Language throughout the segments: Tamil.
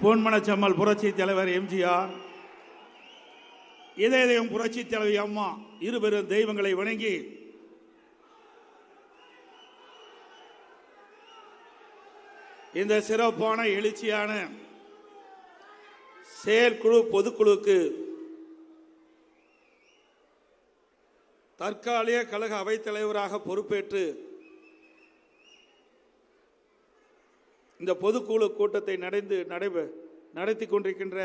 பொன்மனச்செம்மல் புரட்சி தலைவர் எம்ஜிஆர், இதயம் புரட்சி தலைவி அம்மா இருபெரும் தெய்வங்களை வணங்கி இந்த சிறப்பான எழுச்சியான செயற்குழு பொதுக்குழுக்கு தற்காலிக கழக அவைத்தலைவராக பொறுப்பேற்று இந்த பொதுக்குழு கூட்டத்தை நடத்தி கொண்டிருக்கின்ற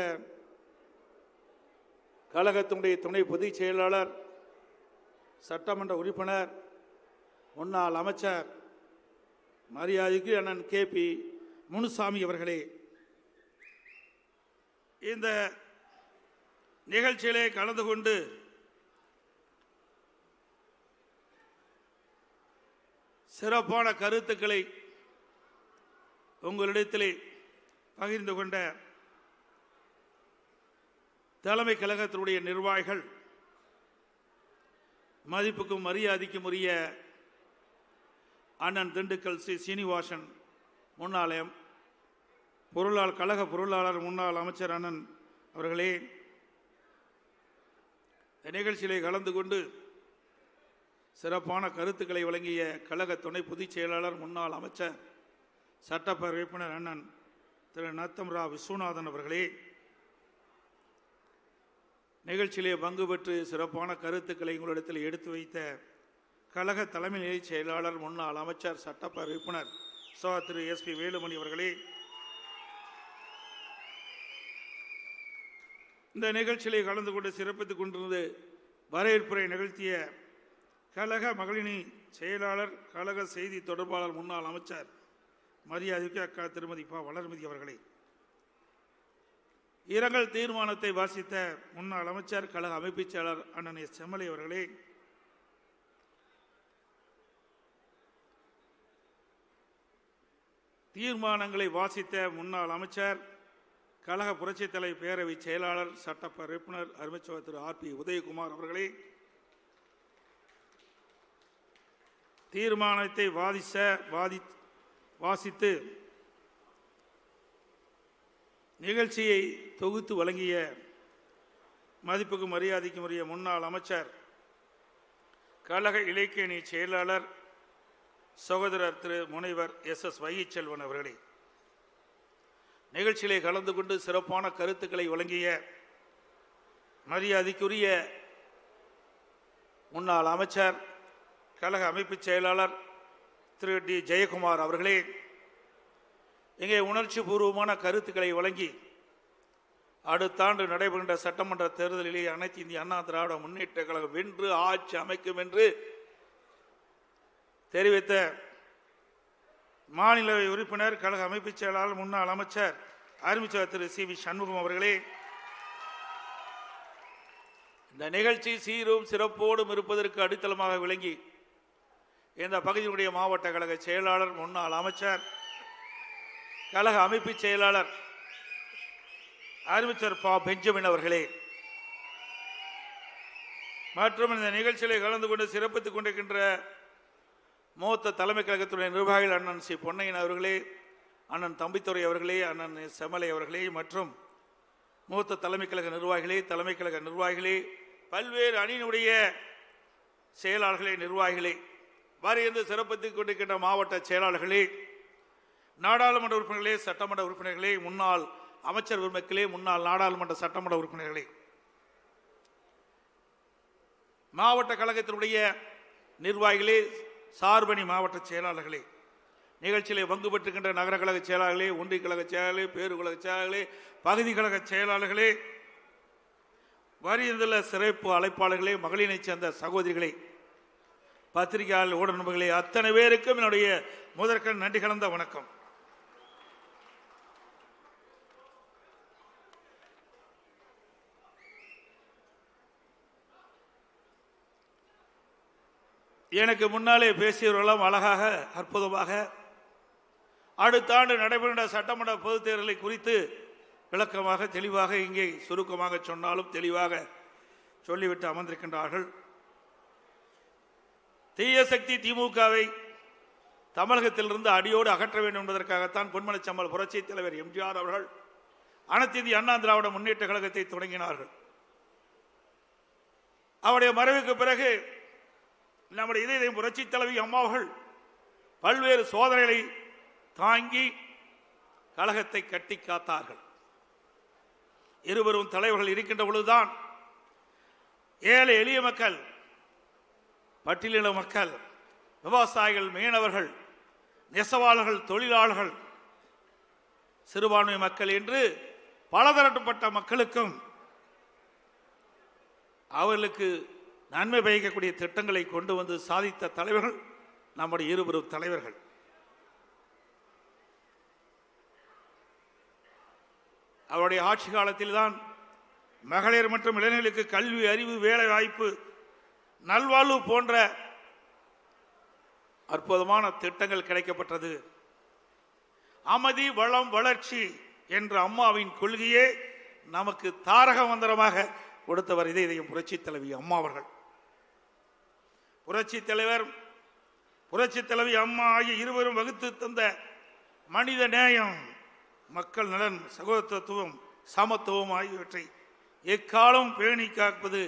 கழகத்தினுடைய துணை பொதுச் செயலாளர், சட்டமன்ற உறுப்பினர், முன்னாள் அமைச்சர் மரியாதைக்கு அண்ணன் KP முனுசாமி அவர்களே, இந்த நிகழ்ச்சியிலே கலந்து கொண்டு சிறப்பான கருத்துக்களை உங்களிடத்திலே பகிர்ந்து கொண்ட தலைமை கழகத்தினுடைய நிர்வாகிகள், மதிப்புக்கும் மரியாதைக்கும் உரிய அண்ணன் திண்டுக்கல் சீனிவாசன் முன்னாள் கழக பொருளாளர், முன்னாள் அமைச்சர் அண்ணன் அவர்களே, நிகழ்ச்சியிலே கலந்து கொண்டு சிறப்பான கருத்துக்களை வழங்கிய கழக துணை பொதுச் செயலாளர், முன்னாள் அமைச்சர், சட்டப்பேரவை உறுப்பினர் அண்ணன் திரு நத்தம்ரா விஸ்வநாதன் அவர்களே, நிகழ்ச்சியிலே பங்கு பெற்று சிறப்பான கருத்துக்களை உங்களிடத்தில் எடுத்து வைத்த கழக தலைமை நிலை செயலாளர், முன்னாள் அமைச்சர், சட்டப்பேரவை உறுப்பினர் திரு SP வேலுமணி அவர்களே, இந்த நிகழ்ச்சியிலே கலந்து கொண்டு சிறப்பித்துக் கொண்டிருந்து வரவேற்புரை நிகழ்த்திய கழக மகளிரணி செயலாளர், கழக செய்தி தொடர்பாளர், முன்னாள் அமைச்சர் மரியாதைக்கு அக்கா திருமதி வளர்மதி அவர்களே, இரங்கல் தீர்மானத்தை வாசித்த முன்னாள் அமைச்சர், கழக அமைப்பு செயலாளர் அண்ணன் செம்மலை அவர்களே, தீர்மானங்களை வாசித்த முன்னாள் அமைச்சர், கழக புரட்சித் தலைவர் பேரவை செயலாளர், சட்டப்பேரவை உறுப்பினர் அருமைச்சோர் திரு RP உதயகுமார் அவர்களே, தீர்மானத்தை வாசித்து நிகழ்ச்சியை தொகுத்து வழங்கிய மதிப்புக்கும் மரியாதைக்கும் உரிய முன்னாள் அமைச்சர், கழக இலக்கிய செயலாளர், சகோதரர் திரு முனைவர் SS வைகைச்செல்வன் அவர்களே, நிகழ்ச்சியிலே கலந்து கொண்டு சிறப்பான கருத்துக்களை வழங்கிய மரியாதைக்குரிய முன்னாள் அமைச்சர், கழக அமைப்பு செயலாளர் திரு D ஜெயக்குமார் அவர்களே, இங்கே உணர்ச்சி பூர்வமான கருத்துக்களை வழங்கி அடுத்த ஆண்டு நடைபெறுகின்ற சட்டமன்ற தேர்தலிலே அனைத்து இந்திய அண்ணா திராவிட முன்னேற்ற கழகம் வென்று ஆட்சி அமைக்கும் என்று தெரிவித்த மாநிலவை உறுப்பினர், கழக அமைப்பு செயலாளர், முன்னாள் அமைச்சர் அருமைச்சர் திரு CV சண்முகம் அவர்களே, இந்த நிகழ்ச்சி சீரும் சிறப்போடும் இருப்பதற்கு அடித்தளமாக விளங்கி இந்த பகுதியினுடைய மாவட்ட கழக செயலாளர், முன்னாள் அமைச்சர், கழக அமைப்பு செயலாளர் அருமைச்சர் பெஞ்சமின் அவர்களே, மற்றும் இந்த நிகழ்ச்சியிலே கலந்து கொண்டு சிறப்பித்துக் கொண்டிருக்கின்ற மூத்த தலைமை கழகத்துடைய நிர்வாகிகள் அண்ணன் C பொன்னையன் அவர்களே, அண்ணன் தம்பித்துறை அவர்களே, அண்ணன் செம்மலை அவர்களே, மற்றும் மூத்த தலைமை கழக நிர்வாகிகளே, தலைமை கழக நிர்வாகிகளே, பல்வேறு அணியினுடைய செயலாளர்களே, நிர்வாகிகளே, வாரியந்து சிறப்பித்துக் கொண்டிருக்கின்ற மாவட்ட செயலாளர்களே, நாடாளுமன்ற உறுப்பினர்களே, சட்டமன்ற உறுப்பினர்களே, முன்னாள் அமைச்சர் பெருமக்களே, முன்னாள் நாடாளுமன்ற சட்டமன்ற உறுப்பினர்களே, மாவட்ட கழகத்தினுடைய நிர்வாகிகளே, சார்பணி மாவட்ட செயலாளர்களே, நிகழ்ச்சியிலே பங்கு பெற்றுகின்ற நகர கழக செயலாளர்களே, ஒன்றிய கழக செயலாளர்களே, பேருகழக செயலாளர்களே, பகுதி கழக செயலாளர்களே, வரியுள்ள சிறப்பு அழைப்பாளர்களே, மகளிரை சேர்ந்த சகோதரிகளே, பத்திரிகையாளர், ஊடக நண்பர்களே, அத்தனை பேருக்கும் என்னுடைய முதற்கண் நன்றி கலந்த வணக்கம். எனக்கு முன்னாலே பேசியவர்களெல்லாம் அழகாக, அற்புதமாக அடுத்த ஆண்டு நடைபெறுகின்ற சட்டமன்ற பொதுத் தேர்தலை குறித்து விளக்கமாக, தெளிவாக, இங்கே சுருக்கமாக சொன்னாலும் தெளிவாக சொல்லிவிட்டு அமர்ந்திருக்கின்றார்கள். தீய சக்தி திமுகவை தமிழகத்திலிருந்து அடியோடு அகற்ற வேண்டும் என்பதற்காகத்தான் பொன்மனச்செம்மல் புரட்சி தலைவர் எம்ஜிஆர் அவர்கள் அனைத்து இந்திய அண்ணா திராவிட முன்னேற்ற கழகத்தை தொடங்கினார்கள். அவருடைய மறைவுக்கு பிறகு நம்முடைய இதய புரட்சி தலைவி அம்மாவர்கள் பல்வேறு சோதனைகளை தாங்கி கழகத்தை கட்டி காத்தார்கள். இருவரும் தலைவர்கள் இருக்கின்ற பொழுதுதான் ஏழை எளிய மக்கள், பட்டியலின மக்கள், விவசாயிகள், மீனவர்கள், நெசவாளர்கள், தொழிலாளர்கள், சிறுபான்மை மக்கள் என்று பலதரப்பட்ட மக்களுக்கும் அவர்களுக்கு நன்மை பயக்கக்கூடிய திட்டங்களை கொண்டு வந்து சாதித்த தலைவர்கள் நம்முடைய இருவரும் தலைவர்கள். அவருடைய ஆட்சி காலத்தில் தான் மகளிர் மற்றும் இளைஞர்களுக்கு கல்வி, அறிவு, வேலை வாய்ப்பு, நல்வாழ்வு போன்ற அற்புதமான திட்டங்கள் கிடைக்கப்பட்டது. அமைதி, வளம், வளர்ச்சி என்ற அம்மாவின் கொள்கையே நமக்கு தாரக மந்திரமாக கொடுத்தவர் இதயம் புரட்சி தலைவி அம்மா அவர்கள். புரட்சி தலைவர், புரட்சி தலைவி அம்மா ஆகிய இருவரும் வகுத்து தந்த மனித நேயம், மக்கள் நலன், சகோதரத்துவம், சமத்துவம் ஆகியவற்றை எக்காலம் பேணி காப்பது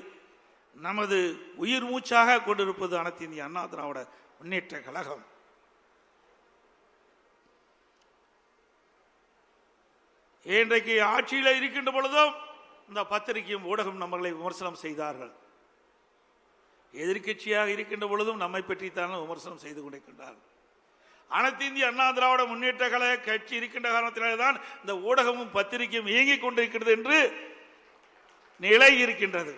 நமது உயிர் மூச்சாக கொண்டிருப்பது அனைத்து இந்திய அண்ணா திராவிட முன்னேற்ற கழகம். இன்றைக்கு ஆட்சியில் இருக்கின்ற பொழுதும் இந்த பத்திரிகையும் ஊடகம் நம்மளை விமர்சனம் செய்தார்கள். எதிர்கட்சியாக இருக்கின்ற பொழுதும் நம்மை பற்றித்தான் விமர்சனம் செய்து கொண்டிருக்கின்றார்கள். அனைத்து இந்திய அண்ணா திராவிட முன்னேற்ற கழக கட்சி இருக்கின்ற காரணத்தினால்தான் இந்த ஊடகமும் பத்திரிகையும் இயங்கிக் கொண்டிருக்கிறது என்று நிலை இருக்கின்றது.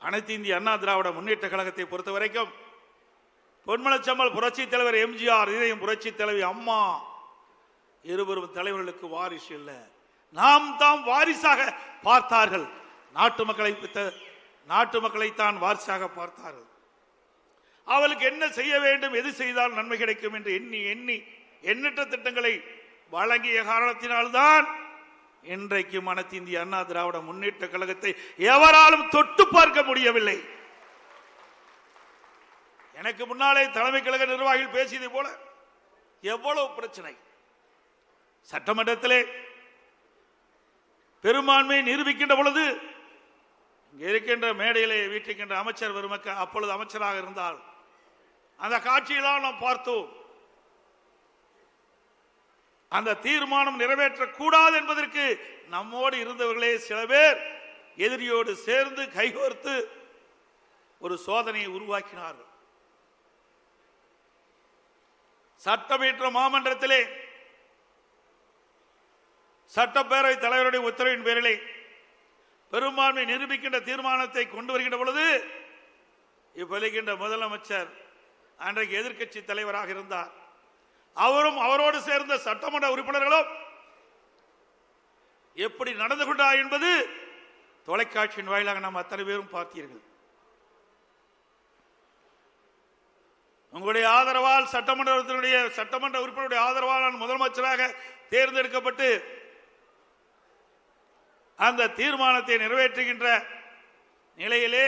அனைத்து இந்திய அண்ணா திராவிட முன்னேற்ற கழகத்தை பொறுத்த வரைக்கும் பொன்மனச்செம்மல் புரட்சி தலைவர் எம்ஜிஆர், இதயம் புரட்சி தலைவி அம்மா இருவரும் தலைவர்களுக்கு வாரிசு இல்ல, நாம் தாம் வாரிசாக பார்த்தார்கள். நாட்டு மக்களைத்தான் வாரிசாக பார்த்தார்கள். அவளுக்கு என்ன செய்ய வேண்டும், எது செய்தால் நன்மை கிடைக்கும் என்று எண்ணி எண்ணி எண்ணற்ற திட்டங்களை வழங்கிய காரணத்தினால்தான் இன்றைக்கு அனைத்து இந்திய அண்ணா திராவிட முன்னேற்ற கழகத்தை எவராலும் தொட்டு பார்க்க முடியவில்லை. எனக்கு முன்னாலே தலைமை கழக நிர்வாகிகள் பேசியதை போல எவ்வளவு பிரச்சனை, சட்டமன்றத்திலே பெரும்பான்மையை நிரூபிக்கின்ற பொழுது இருக்கின்ற மேடையிலே வீட்டிருக்கின்ற அமைச்சர் பெருமக்கள், அப்பொழுது அமைச்சராக இருந்தால் அந்த காட்சியெல்லாம் நாம் பார்த்தோம். அந்த தீர்மானம் நிறைவேற்றக்கூடாது என்பதற்கு நம்மோடு இருந்தவர்களே சில பேர் எதிரியோடு சேர்ந்து கைகோர்த்து ஒரு சோதனையை உருவாக்கினார்கள். சட்டமன்ற மாமன்றத்திலே சட்டப்பேரவை தலைவருடைய உத்தரவின் பேரிலே பெரும்பான்மை நிரூபிக்கின்ற தீர்மானத்தை கொண்டு வருகின்ற பொழுது இப்ப முதலமைச்சர் அன்றைக்கு எதிர்க்கட்சி தலைவராக இருந்தார். அவரும் அவரோடு சேர்ந்த சட்டமன்ற உறுப்பினர்களும் எப்படி நடந்து கொண்டார் என்பது தொலைக்காட்சியின் வாயிலாக நாம் அத்தனை பேரும் பார்த்தீர்கள். உங்களுடைய ஆதரவால் சட்டமன்ற உறுப்பினருடைய ஆதரவால் நான் முதலமைச்சராக தேர்ந்தெடுக்கப்பட்டு அந்த தீர்மானத்தை நிறைவேற்றுகின்ற நிலையிலே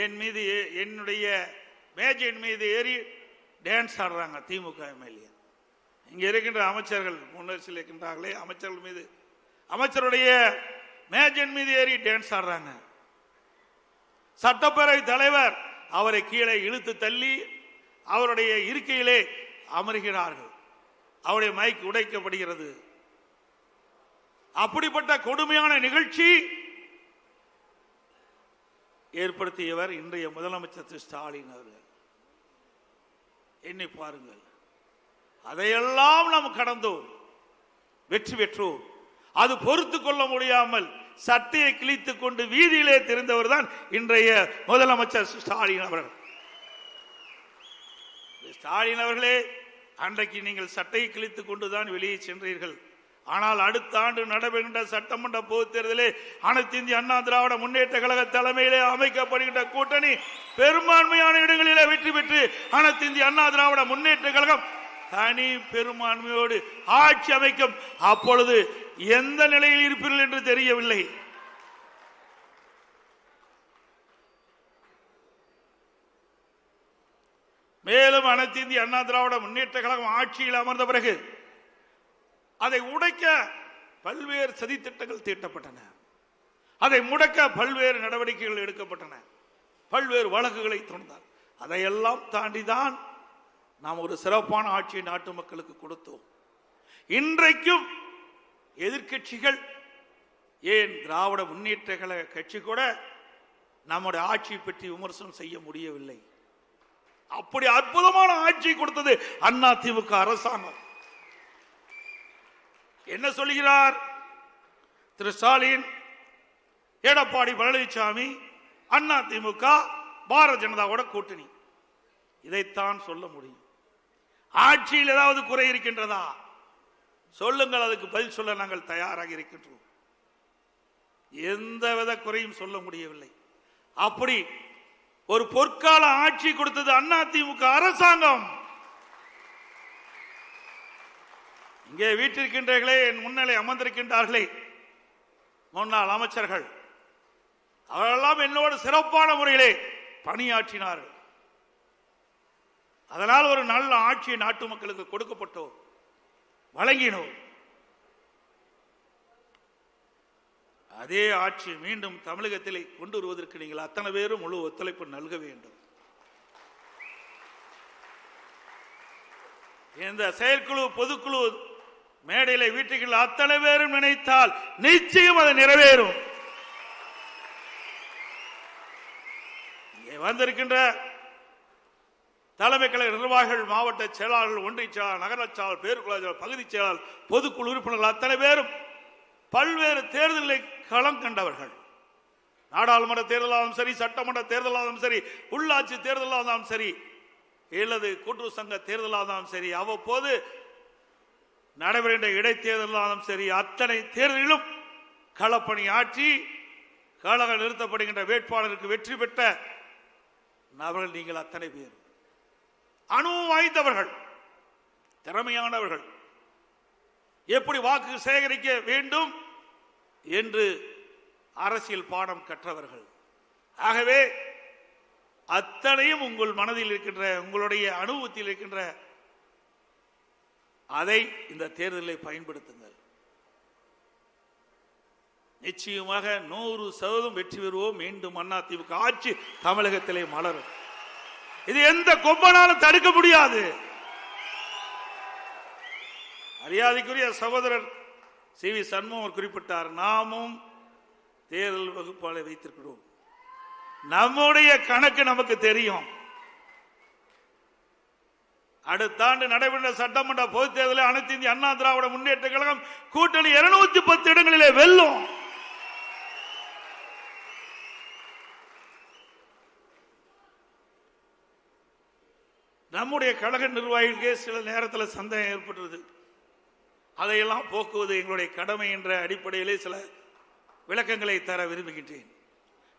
என் மீது, என்னுடைய மேஜையின் மீது ஏறி டான்ஸ் ஆடுறாங்க திமுக எம்எல்ஏ. இங்க இருக்கின்ற அமைச்சர்கள் முன்னரசில் இருக்கின்றார்களே, அமைச்சர்கள் மீது, அமைச்சருடைய மேஜையின் மீது ஏறி டான்ஸ் ஆடுறாங்க. சட்டப்பேரவை தலைவர் அவரை கீழே இழுத்து தள்ளி அவருடைய இருக்கையிலே அமர்கிறார்கள். அவருடைய மைக் உடைக்கப்படுகிறது. அப்படிப்பட்ட கொடுமையான நிகழ்ச்சி ஏற்படுத்தியவர் இன்றைய முதலமைச்சர் திரு ஸ்டாலின் அவர்கள். எண்ணி பாருங்கள், அதையெல்லாம் நாம் கடந்தோம், வெற்றி பெற்றோம். அது பொறுத்து கொள்ள முடியாமல் சட்டையை கிழித்துக் கொண்டு வீதியிலே தெரிந்தவர் தான் இன்றைய முதலமைச்சர் ஸ்டாலின் அவர்கள். ஸ்டாலின் அவர்களே, அன்றைக்கு நீங்கள் சட்டையை கிழித்துக் கொண்டுதான் வெளியே சென்றீர்கள். ஆனால் அடுத்த ஆண்டு நடைபெறுகின்ற சட்டமன்ற பொதுத் தேர்தலிலே அனைத்து இந்திய அண்ணா திராவிட முன்னேற்ற கழக தலைமையிலே அமைக்கப்படுகின்ற கூட்டணி பெரும்பான்மையான இடங்களிலே வெற்றி பெற்று அனைத்து இந்திய அண்ணா திராவிட முன்னேற்ற கழகம் தனி பெரும்பான்மையோடு ஆட்சி அமைக்கும். அப்பொழுது எந்த நிலையில் இருப்பீர்கள் என்று தெரியவில்லை. மேலும் அனைத்து இந்திய அண்ணா திராவிட முன்னேற்ற கழகம் ஆட்சியில் அமர்ந்த பிறகு அதை உடைக்க பல்வேறு சதித்திட்டங்கள் தீட்டப்பட்டன. அதை முடக்க பல்வேறு நடவடிக்கைகள் எடுக்கப்பட்டன. பல்வேறு வழக்குகளை தொடர்ந்தார். அதையெல்லாம் தாண்டிதான் நாம் ஒரு சிறப்பான ஆட்சியை நாட்டு மக்களுக்கு கொடுத்தோம். இன்றைக்கும் எதிர்க்கட்சிகள், ஏன் திராவிட முன்னேற்ற கழக கட்சி கூட நம்முடைய ஆட்சியை பற்றி விமர்சனம் செய்ய முடியவில்லை. அப்படி அற்புதமான ஆட்சி கொடுத்தது அதிமுக அரசாங்கம். என்ன சொல்கிறார் திரு ஸ்டாலின்? எடப்பாடி பழனிசாமி, அதிமுக, பாரதிய ஜனதாவோட கூட்டணி. இதைத்தான் சொல்ல முடியும். ஆட்சியில் ஏதாவது குறை இருக்கின்றதா சொல்லுங்கள், அதுக்கு பதில் சொல்ல நாங்கள் தயாராக இருக்கின்றோம். எந்தவித குறையும் சொல்ல முடியவில்லை. அப்படி ஒரு பொற்கால ஆட்சி கொடுத்தது அதிமுக அரசாங்கம். இங்கே வீட்டிருக்கின்றீர்களே, என் முன்னிலை அமர்ந்திருக்கின்றார்களே முன்னாள் அமைச்சர்கள், அவரெல்லாம் என்னோடு சிறப்பான முறையிலே பணியாற்றினார்கள். அதனால் ஒரு நல்ல ஆட்சியை நாட்டு மக்களுக்கு கொடுக்கப்பட்டோம், வழங்கினோம். அதே ஆட்சி மீண்டும் தமிழகத்தில் கொண்டு வருவதற்கு நீங்கள் அத்தனை பேரும் முழு ஒத்துழைப்பு நல்க வேண்டும். இந்த செயற்குழு பொதுக்குழு மேடையில வீட்டுகள் அத்தனை பேரும் நினைத்தால் நிச்சயம் அது நிறைவேறும். வந்திருக்கின்ற தலைமை கழக நிர்வாகிகள், மாவட்ட செயலாளர்கள், ஒன்றிய செயலாளர், நகர செயலாளர், பேருக்குழு பகுதி செயலாளர், பொதுக்குழு உறுப்பினர்கள் அத்தனை பேரும் பல்வேறு தேர்தலை களம் கண்டவர்கள். நாடாளுமன்ற தேர்தலாலும் சரி, சட்டமன்ற தேர்தலாலும் சரி, உள்ளாட்சி தேர்தலாலும் சரி, இல்லது கூட்டுறவு சங்க தேர்தலாலும் சரி, அவ்வப்போது நடைபெறுகின்ற இடைத்தேர்தலாலும் சரி, அத்தனை தேர்தலிலும் களப்பணி ஆற்றி கழக நிறுத்தப்படுகின்ற வேட்பாளருக்கு வெற்றி பெற்ற நபர்கள் நீங்கள் அத்தனை பேர். அனுபவம் வாய்ந்தவர்கள், திறமையானவர்கள், எப்படி வாக்கு சேகரிக்க வேண்டும் என்று அரசியல் பாடம் கற்றவர்கள். ஆகவே அத்தனையும் உங்கள் மனதில் இருக்கின்ற, உங்களுடைய அனுபவத்தில் இருக்கின்ற அதை இந்த தேர்தலில் பயன்படுத்துங்கள். நிச்சயமாக 100% வெற்றி பெறுவோம். மீண்டும் அதிமுக ஆட்சி தமிழகத்திலே மலரும். இது எந்த கொம்பனாலும் தடுக்க முடியாது. மரியாதைக்குரிய சகோதரர் சி.வி. சண்முகம் குறிப்பிட்டார், நாமும் தேர்தல் வகுப்பாளரை வைத்திருக்கிறோம். நம்முடைய கணக்கு நமக்கு தெரியும். அடுத்த ஆண்டு நடைபெற்ற சட்டமன்ற பொதுத் தேர்தலில் அனைத்து இந்திய அண்ணா திராவிட முன்னேற்ற கழகம் கூட்டணி 210 இடங்களிலே வெல்லும். நம்முடைய கழக நிர்வாகிகளுக்கே சில நேரத்தில் சந்தேகம் ஏற்பட்டது. அதையெல்லாம் போக்குவது எங்களுடைய கடமை என்ற அடிப்படையிலே சில விளக்கங்களை தர விரும்புகின்றேன்.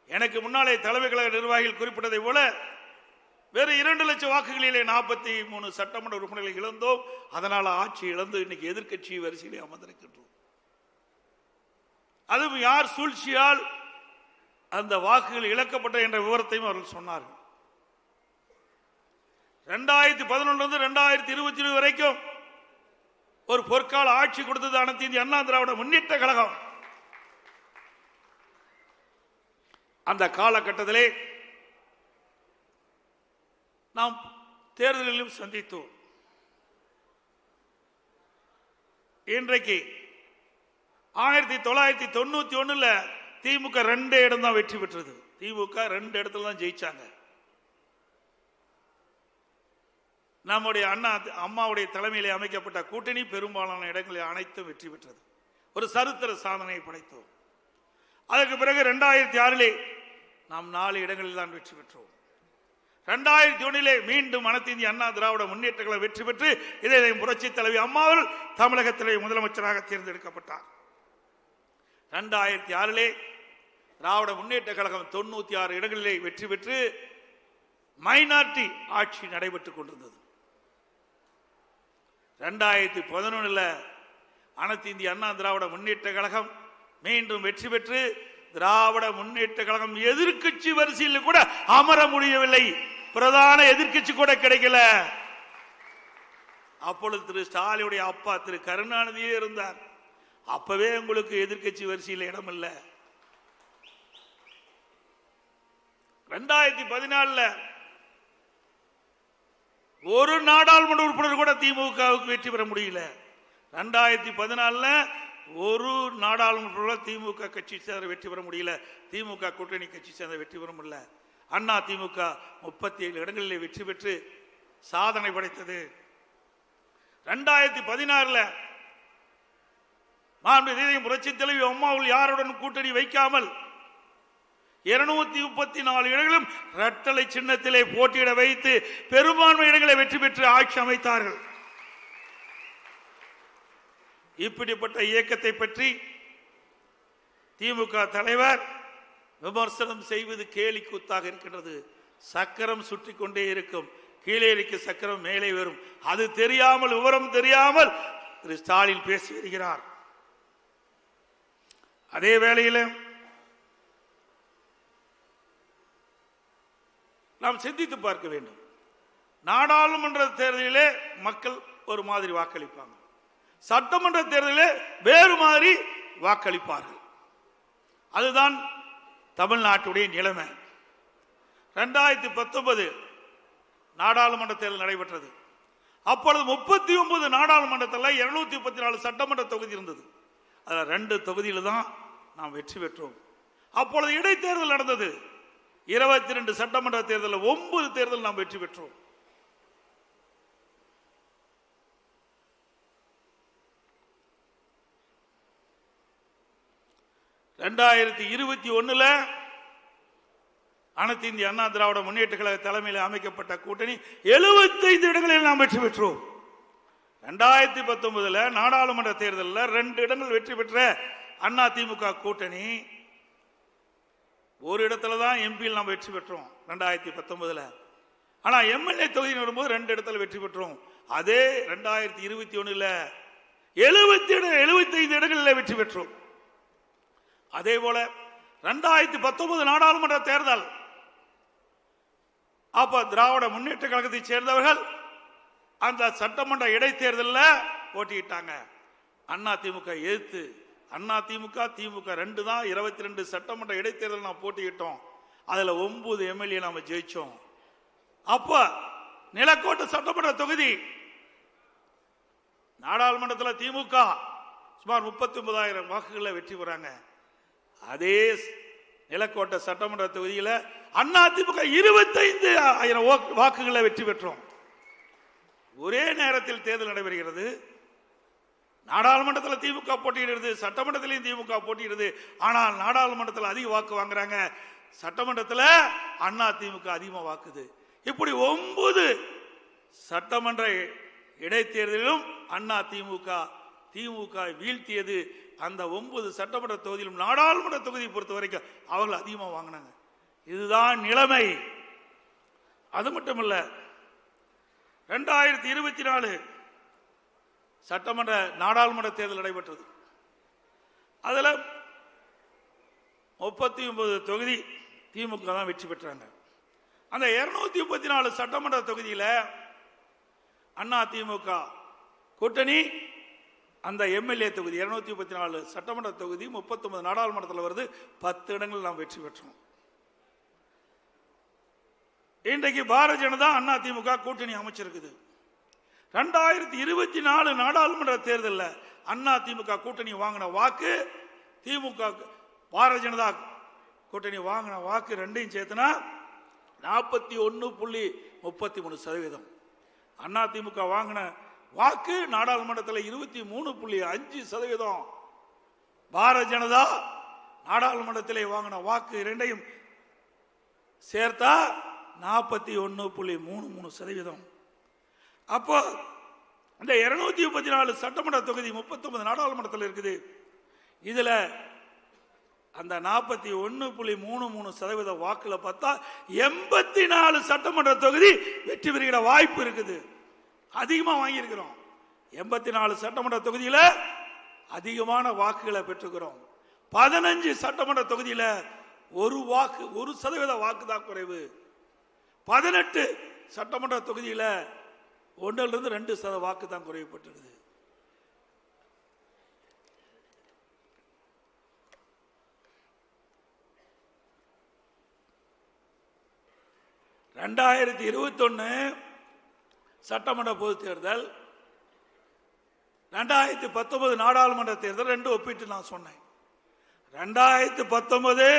எனக்கு முன்னாலே தலைமை கழக நிர்வாகிகள் குறிப்பிட்டதை போல வேறு 2 லட்சம் வாக்குகளிலே 43 சட்டமன்ற உறுப்பினர்களை இழந்தோம். அதனால் ஆட்சி இழந்து இன்னைக்கு எதிர்க்கட்சி வரிசையிலே அமர்ந்திருக்கின்றோம். அதுவும் யார் சூழ்ச்சியால் அந்த வாக்குகள் இழக்கப்பட்ட என்ற விவரத்தையும் அவர்கள் சொன்னார்கள். 2011 2020 வரைக்கும் ஒரு பொற்கால ஆட்சி கொடுத்தது அனைத்து இந்திய அண்ணா திராவிட முன்னேற்ற கழகம். அந்த காலகட்டத்திலே நாம் தேர்தலிலும் சந்தித்தோம். இன்றைக்கு 1991 திமுக 2 இடம் தான் வெற்றி பெற்றது. திமுக 2 இடத்துல தான் ஜெயிச்சாங்க. நம்முடைய அம்மாவுடைய தலைமையிலே அமைக்கப்பட்ட கூட்டணி பெரும்பாலான இடங்களில் அனைத்தும் வெற்றி பெற்றது. ஒரு சரித்திர சாதனையை படைத்தோம். அதற்கு பிறகு 2006 நாம் 4 இடங்களில் தான் வெற்றி பெற்றோம். 2001 மீண்டும் அனைத்து இந்திய அண்ணா திராவிட முன்னேற்ற கழகம் வெற்றி பெற்று இதை புரட்சி தலைவி அம்மாவில் தமிழகத்திலே முதலமைச்சராக தேர்ந்தெடுக்கப்பட்டார். 2006 திராவிட முன்னேற்ற கழகம் 96 இடங்களிலே வெற்றி பெற்று மைனாரிட்டி ஆட்சி நடைபெற்றுக் கொண்டிருந்தது. 2011 அனைத்து இந்திய அண்ணா திராவிட முன்னேற்ற கழகம் மீண்டும் வெற்றி பெற்று திராவிட முன்னேற்ற கழகம் எதிர்க்கட்சி வரிசையில் கூட அமர முடியவில்லை. பிரதான எதிர்க்கட்சி கூட கிடைக்கல. அப்பொழுது திரு ஸ்டாலினுடைய அப்பா திரு கருணாநிதியே இருந்தார். அப்பவே உங்களுக்கு எதிர்கட்சி வரிசையில் இடம் இல்லை. 2014 ஒரு நாடாளுமன்ற உறுப்பினர் கூட திமுகவுக்கு வெற்றி பெற முடியல. 2014 ஒரு நாடாளுமன்ற திமுக கட்சி சேர்ந்த வெற்றி பெற முடியல. திமுக கூட்டணி கட்சி சேர்ந்த வெற்றி பெற முடியல. அண்ணா திமுக 37 இடங்களில் வெற்றி பெற்று சாதனை படைத்தது. 2016 புரட்சி தலைவி அம்மாவில் யாருடன் கூட்டணி வைக்காமல் 234 இடங்களும் இரட்டலை சின்னத்திலே போட்டியிட வைத்து பெரும்பான்மை இடங்களை வெற்றி பெற்று ஆட்சி அமைத்தார்கள். இப்படிப்பட்ட இயக்கத்தை பற்றி திமுக தலைவர் விமர்சனம் செய்வது கேலி கூத்தாக இருக்கின்றது. சக்கரம் சுற்றி கொண்டே இருக்கும், கீழே இருக்க சக்கரம் மேலே வரும். அது தெரியாமல், விவரம் தெரியாமல் திரு ஸ்டாலின் பேசி வருகிறார். அதே வேளையில் நாம் சிந்தித்து பார்க்க வேண்டும். நாடாளுமன்ற தேர்தலிலே மக்கள் ஒரு மாதிரி வாக்களிப்பாங்க, சட்டமன்ற தேர்தலிலே வேறு மாதிரி வாக்களிப்பார்கள். அதுதான் தமிழ்நாட்டுடைய நிலைமை. 2019 நாடாளுமன்ற தேர்தல் நடைபெற்றது. அப்பொழுது 39 நாடாளுமன்றத்தில் 234 சட்டமன்ற தொகுதி இருந்தது. அதில் 2 தொகுதியில் தான் நாம் வெற்றி பெற்றோம். அப்பொழுது இடைத்தேர்தல் நடந்தது. 22 சட்டமன்ற தேர்தலில் 9 தேர்தல் நாம் வெற்றி பெற்றோம். ரெண்டாயிரத்தி 21 அனைத்து இந்திய அண்ணா திராவிட முன்னேற்ற கழக தலைமையில் அமைக்கப்பட்ட கூட்டணி 75 இடங்களில் நாம் வெற்றி பெற்றோம். 2019 நாடாளுமன்ற தேர்தலில் 2 இடங்கள் வெற்றி பெற்ற அண்ணா திமுக கூட்டணி ஒரு இடத்துல தான் எம்பியில் நாம் வெற்றி பெற்றோம் 2019. ஆனா எம்எல்ஏ தொகுதி வரும்போது 2 இடத்துல வெற்றி பெற்றோம். அதே 2021 75 இடங்களில் வெற்றி பெற்றோம். அதே போல 2019 நாடாளுமன்ற தேர்தல் அப்ப திராவிட முன்னேற்ற கழகத்தை சேர்ந்தவர்கள் அந்த சட்டமன்ற இடைத்தேர்தலில் போட்டியிட்டாங்க. அண்ணா திமுக எதிர்த்து அண்ணா திமுக 2 தான் 22 சட்டமன்ற இடைத்தேர்தல் நாம் போட்டியிட்டோம். அதுல 9 எம்எல்ஏ நாம ஜெயிச்சோம். அப்ப நிலக்கோட்டை சட்டமன்ற தொகுதி நாடாளுமன்றத்தில் திமுக சுமார் 39,000 வாக்குகளை வெற்றி பெறாங்க. அதே நிலக்கோட்டை சட்டமன்ற தொகுதியில் அண்ணா திமுக 25,000 வாக்குகளை வெற்றி பெற்றோம். ஒரே நேரத்தில் தேர்தல் நடைபெறுகிறது. நாடாளுமன்றத்தில் திமுக போட்டியிடுறது, சட்டமன்றத்திலையும் திமுக போட்டியிடுது. ஆனால் நாடாளுமன்றத்தில் அதிக வாக்கு வாங்குறாங்க, சட்டமன்றத்தில் அண்ணா திமுக அதிகமாக வாக்குது. இப்படி 9 சட்டமன்ற இடைத்தேர்தலிலும் அண்ணா திமுக வீழ்த்தியது. அந்த 9 சட்டமன்ற தொகுதியிலும் நாடாளுமன்ற தொகுதியை பொறுத்த வரைக்கும் அவர்கள் அதிகமாக வாங்கினாங்க. இதுதான் நிலைமை. அது மட்டுமல்ல, 2024 சட்டமன்ற நாடாளுமன்ற தேர்தல் நடைபெற்றது. அதில் 39 தொகுதி திமுக தான் வெற்றி பெற்றாங்க. அந்த 234 சட்டமன்ற தொகுதியில் அண்ணா திமுக கூட்டணி அந்த எம்எல்ஏ தொகுதி 234 சட்டமன்ற தொகுதி 39 நாடாளுமன்றத்தில் வருது. 10 இடங்கள் நாம் வெற்றி பெற்றோம். இன்றைக்கு பாரதிய ஜனதா அண்ணா திமுக கூட்டணி அமைச்சிருக்குது. 2024 நாடாளுமன்ற தேர்தலில் அண்ணா திமுக கூட்டணி வாங்கின வாக்கு, திமுக பாரதிய ஜனதா கூட்டணி வாங்கின வாக்கு ரெண்டையும் சேர்த்துனா 41.33%. அண்ணா திமுக வாங்கின வாக்கு நாடாளுமன்றத்தில் 23.5%. பாரதிய ஜனதா நாடாளுமன்றத்தில் வாங்கின வாக்கு இரண்டையும் சேர்த்தா 41.33%. அப்போ இந்த 234 சட்டமன்ற தொகுதி 39 நாடாளுமன்றத்தில் இருக்குது. இதுல அந்த 41.33% வாக்குல பார்த்தா 84 சட்டமன்ற தொகுதி வெற்றி பெறுகிற வாய்ப்பு இருக்குது. அதிகமா வாங்கியிருக்கிறோம். 84 சட்டமன்ற தொகுதியில அதிகமான வாக்குகளை பெற்றுக்கிறோம். 15 சட்டமன்ற தொகுதியில 1% வாக்கு தான் குறைவு. 18 சட்டமன்ற தொகுதியில 1லிருந்து 2% வாக்கு தான் குறையப்பட்டிருக்குது. (2021) சட்டமன்ற பொதுத் தேர்தல், 2019 நாடாளுமன்ற தேர்தல் 2 ஒப்பிட்டு நான் சொன்னேன். 2019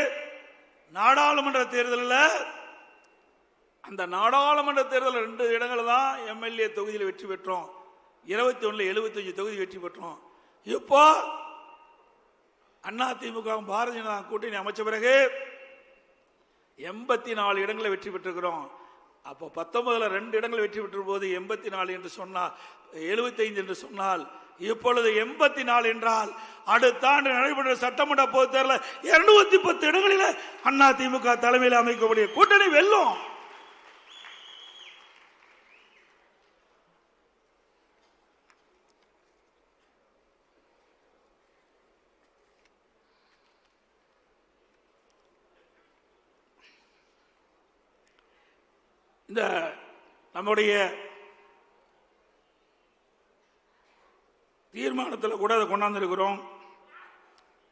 நாடாளுமன்ற தேர்தலில் அந்த நாடாளுமன்ற தேர்தல் 2 இடங்கள் தான் எம்எல்ஏ தொகுதியில் வெற்றி பெற்றோம். 21 75 தொகுதி வெற்றி பெற்றோம். இப்போ அதிமுக பாரதிய ஜனதா கூட்டணி அமைச்ச பிறகு 84 இடங்களை வெற்றி பெற்றிருக்கிறோம். அப்போ 19ல் 2 இடங்கள் வெற்றி பெற்ற போது 84 என்று சொன்னால் 75 என்று சொன்னால் இப்பொழுது 84 என்றால் அடுத்த ஆண்டு நடைபெற்ற சட்டமன்ற பொதுத் தேர்தலில் 210 இடங்களில் அதிமுக தலைமையில் அமைக்கக்கூடிய கூட்டணி வெல்லும். இந்த நம்முடைய தீர்மானத்தில் கூட அதை கொண்டாந்துருக்கிறோம்.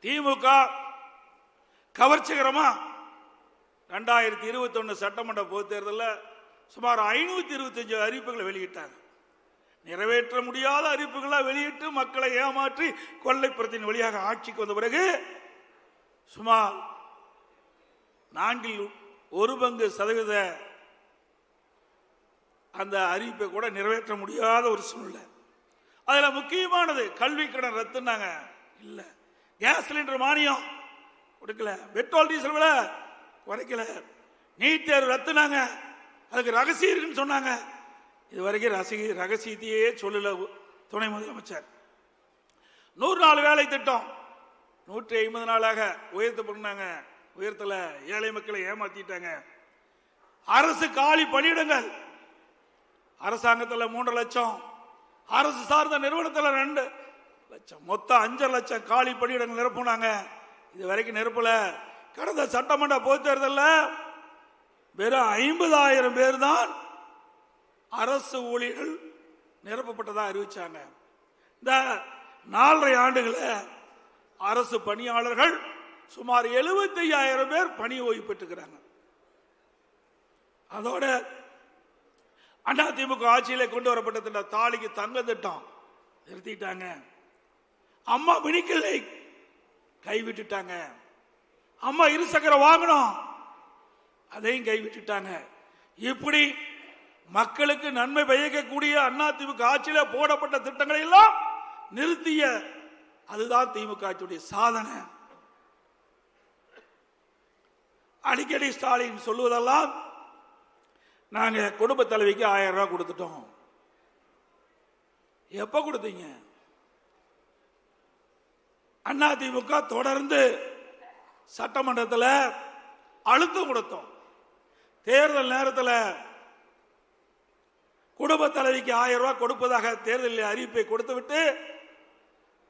திமுக கவர்ச்சிகரமா 2021 சட்டமன்ற பொதுத் தேர்தலில் சுமார் 525 அறிவிப்புகளை வெளியிட்டாங்க. நிறைவேற்ற முடியாத அறிவிப்புகளை வெளியிட்டு மக்களை ஏமாற்றி கொள்ளைப்புறத்தின் வழியாக ஆட்சிக்கு வந்த பிறகு சுமார் 4% அந்த அறிவிப்பை கூட நிறைவேற்ற முடியாத ஒரு சூழ்நிலை. அதுல முக்கியமானது கல்வி கடன் ரத்துனாங்க, இல்ல கேஸ் சிலிண்டர் மானியம் கொடுக்கல, பெட்ரோல் டீசல் விலை குறைக்கல, நீட் தேர்வு ரத்துனாங்க, அதுக்கு ரகசியம் இருக்குன்னு சொன்னாங்க. இதுவரைக்கும் ரகசியத்தையே சொல்லல துணை முதலமைச்சர். 100 நாள் வேலை திட்டம் 150 நாளாக உயர்த்த பண்ணாங்க, உயர்த்தல, ஏழை மக்களை ஏமாத்திட்டாங்க. அரசு காலி பணியிடங்கள் அரசாங்கத்தில் 3 லட்சம், அரசு சார்ந்த நிறுவனத்தில் 2 லட்சம், மொத்தம் 5 லட்சம் காலி பணியிடங்கள் நிரப்புனாங்க. இது வரைக்கும் நிரப்பல. கடந்த சட்டமன்ற பொதுத் தேர்தலில் வெறும் 50,000 பேர் தான் அரசு ஊழியர்கள் நிரப்பப்பட்டதா அறிவிச்சாங்க. இந்த 4.5 ஆண்டுகளில் அரசு பணியாளர்கள் சுமார் 75,000 பேர் பணி ஓய்வு பெற்றுக்கிறாங்க. அதோட அதிமுக ஆட்சியிலே கொண்டு வரப்பட்ட திட்டம் தாலிக்கு தங்க திட்டம் நிறுத்திட்டாங்க. அம்மா மினிக்கலை கைவிட்டுட்டாங்க. அம்மா இருசக்கர வாகனம் அதையும் கைவிட்டுட்டாங்க. இப்படி மக்களுக்கு நன்மை பயக்கக்கூடிய அதிமுக ஆட்சியில போடப்பட்ட திட்டங்களை எல்லாம் நிறுத்திய அதுதான் திமுக ஆட்சியுடைய சாதனை. அடிக்கடி ஸ்டாலின் சொல்லுவதெல்லாம் நாங்க குடும்ப தலைவிக்கு 1000 ரூபாய் கொடுத்துட்டோம். எப்ப கொடுத்தீங்க? அதிமுக தொடர்ந்து சட்டமன்றத்தில் அழுத்தம் கொடுத்தோம். தேர்தல் நேரத்தில் குடும்ப தலைவிக்கு 1000 ரூபாய் கொடுப்பதாக தேர்தலில் அறிவிப்பை கொடுத்துவிட்டு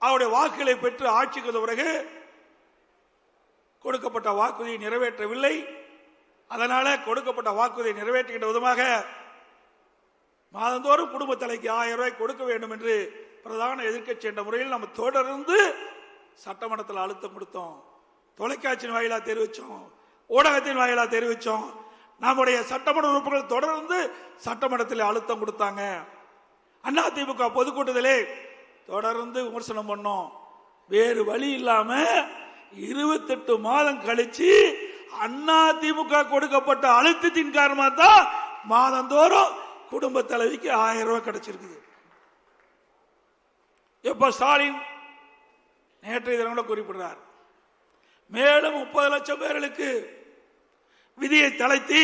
அவருடைய வாக்குகளை பெற்று ஆட்சிக்கு வந்த பிறகு கொடுக்கப்பட்ட வாக்குறுதியை நிறைவேற்றவில்லை. அதனால கொடுக்கப்பட்ட வாக்குறுதியை நிறைவேற்றுகின்ற விதமாக மாதந்தோறும் குடும்ப தலைக்கு 1000 ரூபாய் கொடுக்க வேண்டும் என்று பிரதான எதிர்க்கட்சி என்ற முறையில் நம்ம தொடர்ந்து சட்டமன்றத்தில் அழுத்தம் கொடுத்தோம். தொலைக்காட்சியின் வாயிலா தெரிவிச்சோம், ஊடகத்தின் வாயிலா தெரிவிச்சோம். நம்முடைய சட்டமன்ற உறுப்பினர்கள் தொடர்ந்து சட்டமன்றத்தில் அழுத்தம் கொடுத்தாங்க. அதிமுக பொதுக்கூட்டத்திலே தொடர்ந்து விமர்சனம் பண்ணோம். வேறு வழி இல்லாம 28 மாதம் கழிச்சு அதிமுக கொடுக்கப்பட்ட அழுத்தத்தின் காரணமாக தான் மாதந்தோறும் குடும்ப தலைவிக்கு 1000 ரூபாய் கிடைச்சிருக்கு. எப்ப ஸ்டாலின் நேற்றைய தினம் குறிப்பிடுறார், மேலும் 30 லட்சம் பேர்களுக்கு விதியை தளர்த்தி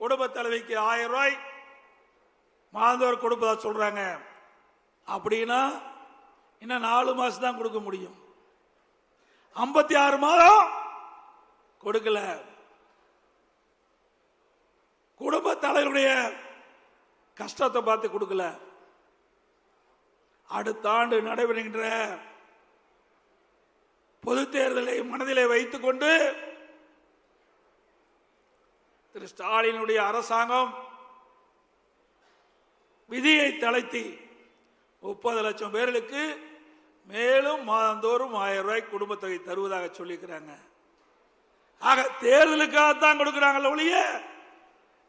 குடும்ப தலைவிக்கு 1000 ரூபாய் மாதந்தோறும் கொடுப்பதா சொல்றாங்க. அப்படின்னா இன்னும் 4 மாசம் தான் கொடுக்க முடியும். 56 மாதம் கொடுக்கல. குடும்ப தலைவருடைய கஷ்டத்தை பார்த்து கொடுக்கல. அடுத்த ஆண்டு நடைபெறுகின்ற பொது தேர்தலை மனதிலே வைத்துக் கொண்டு திரு ஸ்டாலினுடைய அரசாங்கம் விதியை தளர்த்தி 30 லட்சம் பேர்களுக்கு மேலும் மாதந்தோறும் 1000 ரூபாய் குடும்ப தொகை தருவதாக சொல்லியிருக்கிறாங்க. ஆக தேர்தலுக்காகத்தான் கொடுக்கிறாங்கள ஒழிய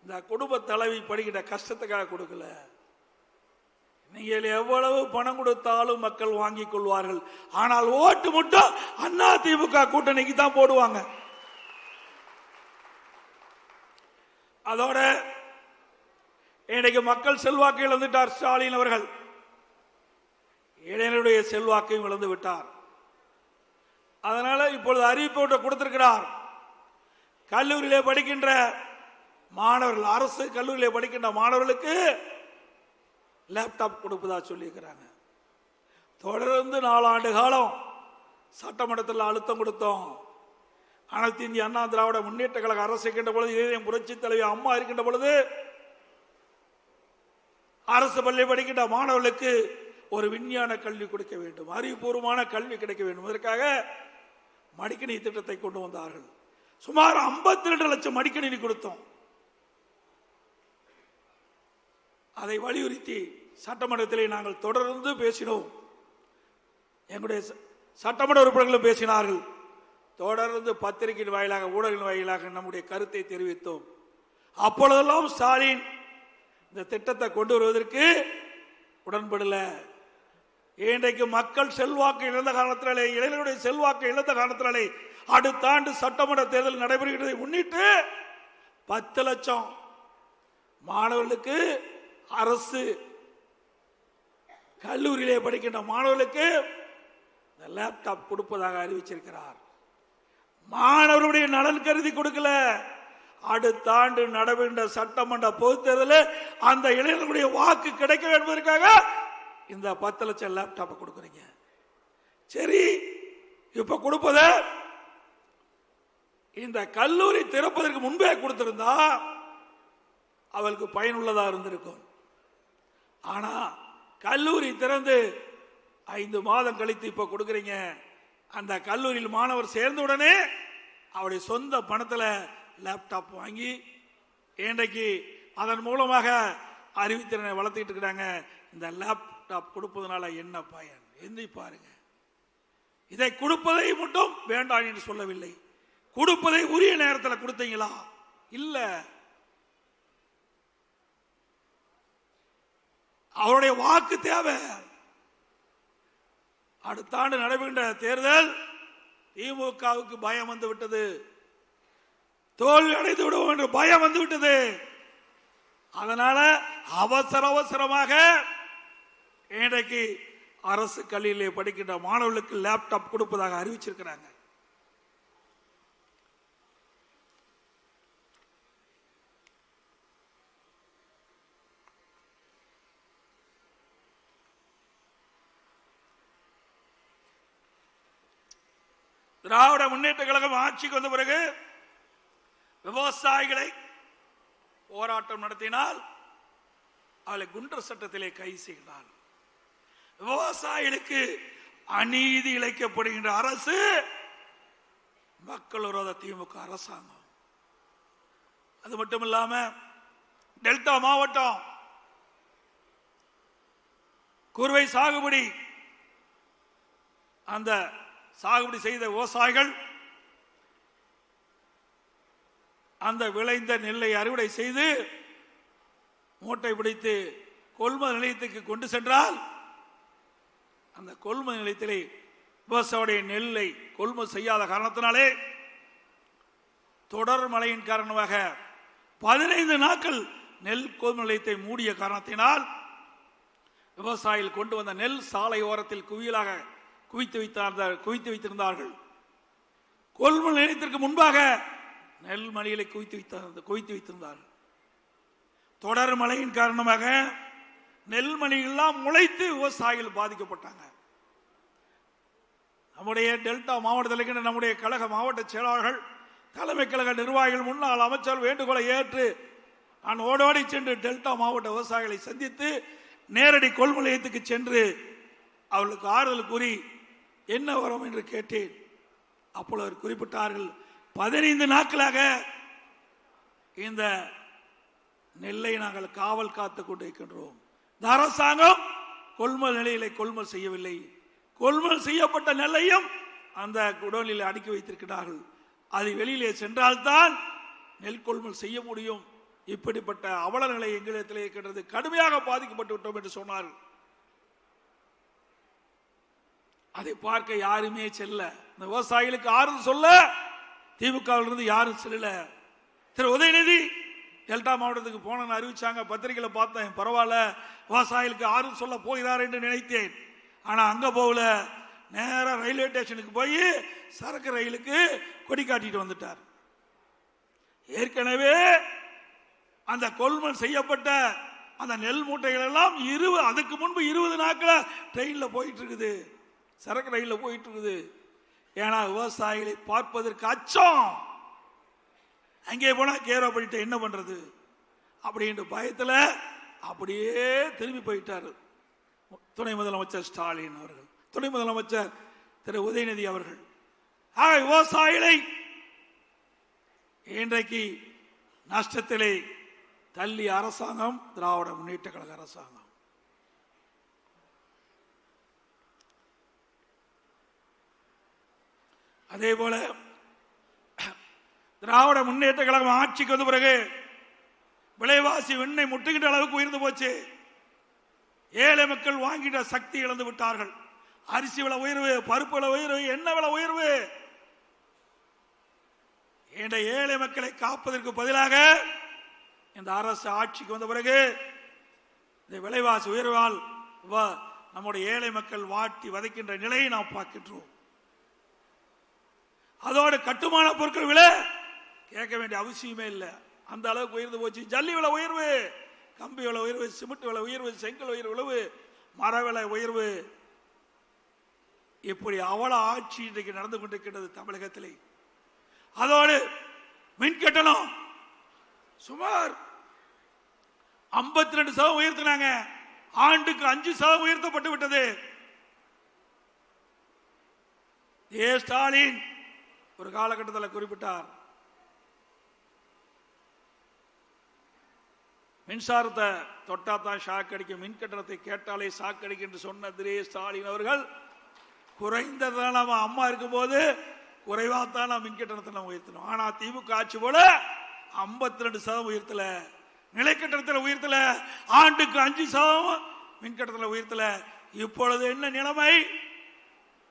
இந்த குடும்ப தலைவி படுகிற கஷ்டத்துக்காக கொடுக்கல. நீங்கள் எவ்வளவு பணம் கொடுத்தாலும் மக்கள் வாங்கிக் கொள்வார்கள். ஆனால் ஓட்டு மட்டும் அண்ணா திமுக கூட்டணிக்கு தான் போடுவாங்க. அதோட இன்றைக்கு மக்கள் செல்வாக்கு இழந்துட்டார் ஸ்டாலின் அவர்கள். இளைஞருடைய செல்வாக்கையும் இழந்து விட்டார். அதனால இப்பொழுது அறிவிப்பு கொடுத்திருக்கிறார். கல்லூரியிலே படிக்கின்ற மாணவர்கள், அரசு கல்லூரியிலே படிக்கின்ற மாணவர்களுக்கு லேப்டாப் கொடுப்பதா சொல்லியிருக்கிறாங்க. தொடர்ந்து 4 ஆண்டு காலம் சட்டமன்றத்தில் அழுத்தம் கொடுத்தோம். அனைத்து இந்திய அண்ணா திராவிட முன்னேற்ற கழக அரசு இருக்கின்ற பொழுது, இதே புரட்சி தலைவி அம்மா இருக்கின்ற பொழுது அரசு பள்ளி படிக்கின்ற மாணவர்களுக்கு ஒரு விஞ்ஞான கல்வி கொடுக்க வேண்டும், அறிவுபூர்வமான கல்வி கிடைக்க வேண்டும். இதற்காக மடிக்கணினி திட்டத்தை கொண்டு வந்தார்கள். சுமார் 52 லட்சம் மடிக்கணினி கொடுத்தோம். அதை வலியுறுத்தி சட்டமன்றத்திலே நாங்கள் தொடர்ந்து பேசினோம். எங்களுடைய சட்டமன்ற உறுப்பினர்களும் பேசினார்கள். தொடர்ந்து பத்திரிகையின் வாயிலாக, ஊடகங்களின் வாயிலாக நம்முடைய கருத்தை தெரிவித்தோம். அப்பொழுதெல்லாம் ஸ்டாலின் இந்த திட்டத்தை கொண்டு வருவதற்கு உடன்படல. இன்றைக்கு மக்கள் செல்வாக்கு இழந்த காரணத்தினாலே, இளைஞர்களுடைய செல்வாக்கு இழந்த காரணத்தினாலே அடுத்த ஆண்டு சட்டமன்ற தேர்தல் நடைபெறுகிறதை முன்னிட்டு 10 லட்சம் மாணவர்களுக்கு, அரசு கல்லூரியிலே படிக்கின்ற மாணவர்களுக்கு லேப்டாப் கொடுப்பதாக அறிவிச்சிருக்கிறார். மாணவர்களுடைய நலன் கருதி கொடுக்கல. அடுத்த ஆண்டு நடைபெறுகின்ற சட்டமன்ற பொதுத் தேர்தலில் அந்த இளைஞர்களுடைய வாக்கு கிடைக்க என்பதற்காக இந்த 10 லட்சம் லேப்டாப் கொடுக்குறீங்க. சரி, இப்ப கொடுப்பத இந்த கல்லூரி திறப்பதற்கு முன்பே கொடுத்திருந்தா அவளுக்கு பயனுள்ளதா இருந்திருக்கும். ஆனா கல்லூரி திறந்து 5 மாதம் கழித்து இப்ப கொடுக்குறீங்க. அந்த கல்லூரியில் மாணவர் சேர்ந்த உடனே அவருடைய சொந்த பணத்தில் லேப்டாப் வாங்கி இன்றைக்கு அதன் மூலமாக அறிவுத்திறனை வளர்த்துக்கிட்டு இருக்கிறாங்க. இந்த லேப்டாப் கொடுப்பதனால என்ன பயன் எந்தி பாருங்க. இதை கொடுப்பதை மட்டும் வேண்டாம் என்று சொல்லவில்லை. கொடுப்பதை உரிய நேரத்தில் கொடுத்தீங்களா? இல்ல. அவருடைய வாக்கு தேவை. அடுத்த ஆண்டு நடைபெறுகின்ற தேர்தல் திமுகவுக்கு பயம் வந்து விட்டது. தோல்வி அடைந்து விடுவோம் என்று பயம் வந்து விட்டது. அதனால அவசரமாக இன்றைக்கு அரசு கல்வியிலே படிக்கின்ற மாணவர்களுக்கு லேப்டாப் கொடுப்பதாக அறிவிச்சிருக்கிறாங்க. திராவிட முன்னேற்ற கழகம் ஆட்சிக்கு வந்த பிறகு விவசாயிகளை போராட்டம் நடத்தினால் அவளை குண்டர் சட்டத்திலே கைது செய்கிறார். விவசாயிகளுக்கு அநீதி இழைக்கப்படுகின்ற அரசு மக்கள் விரோத திமுக அரசாங்கம். அது மட்டுமில்லாம டெல்டா மாவட்டம் குறுவை சாகுபடி, அந்த சாகுபடி செய்த விவசாயிகள் அந்த விளைந்த நெல்லை அறுவடை செய்து மூட்டை பிடித்து கொள்முதல் நிலையத்துக்கு கொண்டு சென்றால் அந்த கொள்முதல் நிலையத்திலே விவசாயியுடைய நெல்லை கொள்முதல் செய்யாத காரணத்தினாலே தொடர் மழையின் காரணமாக 15 நாட்கள் நெல் கொள்முதல் நிலையத்தை மூடிய காரணத்தினால் விவசாயிகள் கொண்டு வந்த நெல் சாலை ஓரத்தில் குவியலாக குவித்து வைத்திருந்தார்கள். கொள்முதல் நிலையத்திற்கு முன்பாக நெல் மணிகளை குவித்து வைத்திருந்தார்கள். தொடர் மழையின் காரணமாக நெல் மணிகள்லாம் முளைத்து விவசாயிகள் பாதிக்கப்பட்டாங்க. நம்முடைய டெல்டா மாவட்டத்தில் இருக்கின்ற நம்முடைய கழக மாவட்ட செயலாளர்கள், தலைமை கழக நிர்வாகிகள், முன்னாள் அமைச்சர் வேண்டுகோளை ஏற்று நான் ஓடோடி சென்று டெல்டா மாவட்ட விவசாயிகளை சந்தித்து நேரடி கொள்முதல் நிலையத்துக்கு சென்று அவர்களுக்கு ஆறுதல் கூறி என்ன வரும் என்று கேட்டேன். அப்பொழுது குறிப்பிட்டார்கள், 15 நாட்களாக இந்த நெல்லை நாங்கள் காவல் காத்துக் கொண்டிருக்கின்றோம், இந்த அரசாங்கம் கொள்முதல் நிலையிலே கொள்முதல் செய்யவில்லை. கொள்முதல் செய்யப்பட்ட நெல்லையும் அந்த குடோனில் அடுக்கி வைத்திருக்கிறார்கள். அது வெளியிலே சென்றால்தான் நெல் கொள்முதல் செய்ய முடியும். இப்படிப்பட்ட அவல நிலை எங்களிடத்திலே இருக்கின்றது. கடுமையாக பாதிக்கப்பட்டு விட்டோம் என்று சொன்னார்கள். அதை பார்க்க யாருமே செல்ல, இந்த விவசாயிகளுக்கு ஆறுதல் சொல்ல திமுகவிலிருந்து யாரும் செல்லல. திரு உதயநிதி டெல்டா மாவட்டத்துக்கு போனன்னு அறிவிச்சாங்க. பத்திரிகையில பார்த்தேன். பரவாயில்ல, விவசாயிகளுக்கு ஆறுதல் சொல்ல போகிறார் என்று நினைத்தேன். ஆனா அங்க போகல. நேர ரயில்வே ஸ்டேஷனுக்கு போய் சரக்கு ரயிலுக்கு கொடி காட்டிட்டு வந்துட்டார். ஏற்கனவே அந்த கொள்முதல் செய்யப்பட்ட அந்த நெல் மூட்டைகள் எல்லாம் அதுக்கு முன்பு 20 நாட்கள் ட்ரெயின்ல போயிட்டு இருக்குது, சரக்கு ரயில்ல போயிட்டு இருக்குது. ஏன்னா விவசாயிகளை பார்ப்பதற்கு அச்சம். அங்கே போனா கேரோ பண்ணிட்டு என்ன பண்றது அப்படின்ற பயத்துல அப்படியே திரும்பி போயிட்டாரு துணை முதலமைச்சர் ஸ்டாலின் அவர்கள், துணை முதலமைச்சர் திரு உதயநிதி அவர்கள். விவசாயிகளை இன்றைக்கு நஷ்டத்திலே தள்ளி அரசாங்கம் திராவிட முன்னேற்ற கழக அரசாங்கம். அதே போல திராவிட முன்னேற்ற கழகம் ஆட்சிக்கு வந்த பிறகு விலைவாசி வெண்ணெய் முட்டுகின்ற அளவுக்கு உயர்ந்து போச்சு. ஏழை மக்கள் வாங்கிட்ட சக்தி இழந்து விட்டார்கள். அரிசி விலை உயர்வு, பருப்பு விலை உயர்வு, எண்ணெய் விலை உயர்வு. ஏழை மக்களை காப்பதற்கு பதிலாக இந்த அரசு ஆட்சிக்கு வந்த பிறகு இந்த விலைவாசி உயர்வால் நம்முடைய ஏழை மக்கள் வாட்டி வதைக்கின்ற நிலையை நாம் பார்க்கின்றோம். அதோடு கட்டுமான பொருட்கள் விலை கேட்க வேண்டிய அவசியமே இல்லை, அந்த அளவுக்கு உயர்ந்து போச்சு. ஜல்லி விலை உயர்வு, கம்பி விலை உயர்வு, சிமெண்ட் விலை உயர்வு, செங்கல் உயர்வு, மர விலை உயர்வு. இப்படி அவல ஆட்சி இன்றைக்கு நடந்து கொண்டிருக்கிறது தமிழகத்திலே. அதோடு மின் கட்டணம் சுமார் 52% உயர்த்தினாங்க. ஆண்டுக்கு 5% உயர்த்தப்பட்டு விட்டது. ஸ்டாலின் ஒரு காலகட்டத்தில் குறிப்பிட்டார், மின்சாரத்தை தொட்டாத்தான் ஷாக் அடிக்கும், மின் கட்டணத்தை கேட்டாலே ஷாக் அடிக்கும் என்று சொன்ன ஸ்டாலின் அவர்கள் குறைந்ததான் நம்ம அம்மா இருக்கும் போது குறைவாத்தான் நாம் மின் கட்டணத்தை நம்ம உயர்த்தணும். ஆனா திமுக ஆட்சி போல 52% உயர்த்தல, நிலை கட்டணத்தில் உயர்த்தல, ஆண்டுக்கு 5% மின் கட்டணத்தில் உயர்த்தல. இப்பொழுது என்ன நிலைமை?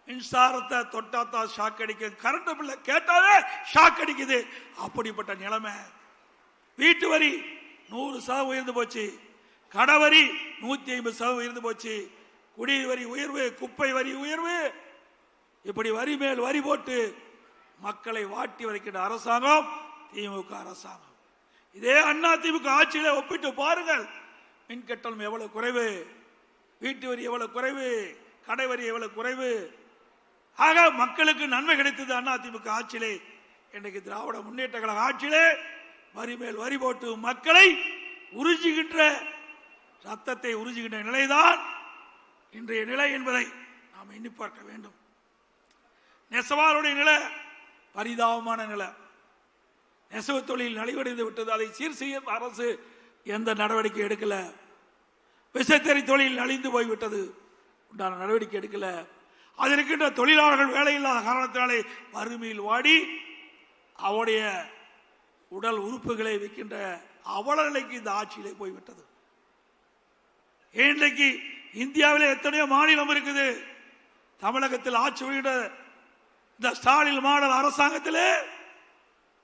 மின்சாரத்தை தொட்டாத்தா ஷாக் அடிக்கும், கரண்ட் பில்ல கேட்டாலே ஷாக் அடிக்குது. அப்படிப்பட்ட நிலைமை. வீட்டு வரி 100% உயர்ந்து போச்சு, கடை வரி 150% உயர்ந்து போச்சு, குடிநீர் வரி உயர்வு, குப்பை வரி உயர்வு. இப்படி வரி மேல் வரி போட்டு மக்களை வாட்டி வதைக்கின்ற அரசாங்கம் திமுக அரசாங்கம். இதே அண்ணா திமுக ஆட்சியில ஒப்பிட்டு பாருங்கள். மின் கட்டணம் எவ்வளவு குறைவு, வீட்டு வரி எவ்வளவு குறைவு, கடை வரி எவ்வளவு குறைவு. ஆக மக்களுக்கு நன்மை கிடைத்தது அண்ணா திமுக ஆட்சியிலே. இன்றைக்கு திராவிட முன்னேற்ற கழக ஆட்சியிலே வரி மேல் வரி போட்டு மக்களை உறிஞ்சுகின்ற, ரத்தத்தை உறிஞ்சுகின்ற நிலைதான் இன்றைய நிலை என்பதை நாம் எண்ணி பார்க்க வேண்டும். நெசவாளுடைய நிலை பரிதாபமான நிலை. நெசவு தொழில் நலிவடைந்து விட்டது. அதை சீர் செய்ய அரசு எந்த நடவடிக்கை எடுக்கல. விசைத்தறி தொழில் நலிந்து போய்விட்டது, உண்டான நடவடிக்கை எடுக்கல. அதில் இருக்கின்ற தொழிலாளர்கள் வேலையில்லாத காரணத்தினாலே வறுமையில் வாடி அவருடைய உடல் உறுப்புகளை விற்கின்ற அவல நிலைக்கு இந்த ஆட்சியிலே போய்விட்டது. இன்றைக்கு இந்தியாவிலே எத்தனையோ மாநிலம் இருக்குது. தமிழகத்தில் ஆட்சி வருகின்ற இந்த ஸ்டாலின் மாடல் அரசாங்கத்திலே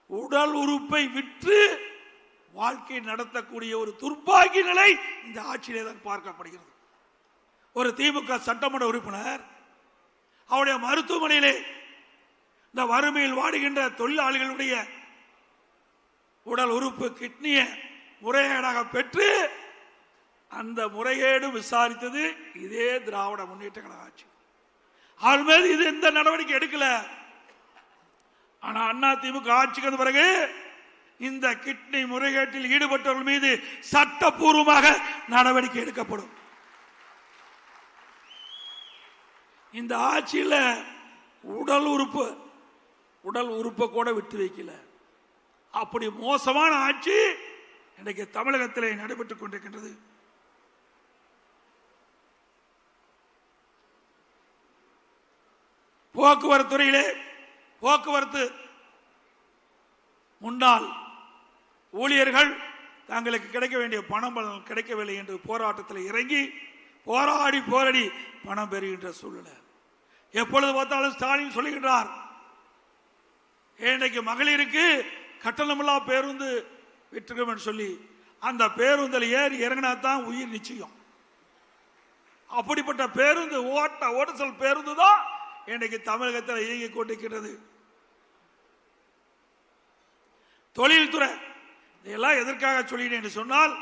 உடல் உறுப்பை விற்று வாழ்க்கை நடத்தக்கூடிய ஒரு துர்பாகிய நிலை இந்த ஆட்சியிலே தான் பார்க்கப்படுகிறது. ஒரு திமுக சட்டமன்ற உறுப்பினர் அவருடைய மருத்துவமனையிலே இந்த வறுமையில் வாடுகின்ற தொழிலாளிகளுடைய உடல் உறுப்பு கிட்னியை முறைகேடாக பெற்று அந்த முறைகேடு விசாரித்தது இதே திராவிட முன்னேற்ற கழக ஆட்சி. அவர் மீது இது எந்த நடவடிக்கை எடுக்கல. ஆனா அண்ணா திமுக ஆட்சிக்கு வந்த பிறகு இந்த கிட்னி முறைகேட்டில் ஈடுபட்டவர்கள் மீது சட்டப்பூர்வமாக நடவடிக்கை எடுக்கப்படும். இந்த ஆட்சியில் உடல் உறுப்பை கூட விட்டு வைக்கல. அப்படி மோசமான ஆட்சி இன்றைக்கு தமிழகத்திலே நடைபெற்றுக் கொண்டிருக்கின்றது. போக்குவரத்து துறையிலே போக்குவரத்து முன்னாள் ஊழியர்கள் தங்களுக்கு கிடைக்க வேண்டிய பணம் கிடைக்கவில்லை என்று போராட்டத்தில் இறங்கி போராடி பணம் பெறுகின்ற சூழ்நிலை. எப்பொழுது பார்த்தாலும் ஸ்டாலின் சொல்லுகின்றார், இன்றைக்கு மகளிருக்கு கட்டணமில்லா பேருந்து விட்டுருக்கோம் சொல்லி அந்த பேருந்தில் ஏறி இறங்கினா தான் உயிர் நிச்சயம். அப்படிப்பட்ட பேருந்து ஓட்டுசல் பேருந்து தான் இன்றைக்கு தமிழகத்தில் இயங்கிக் கொண்டிருக்கிறது. தொழில்துறை இதெல்லாம் எதற்காக சொல்லினேன் என்று சொன்னால்,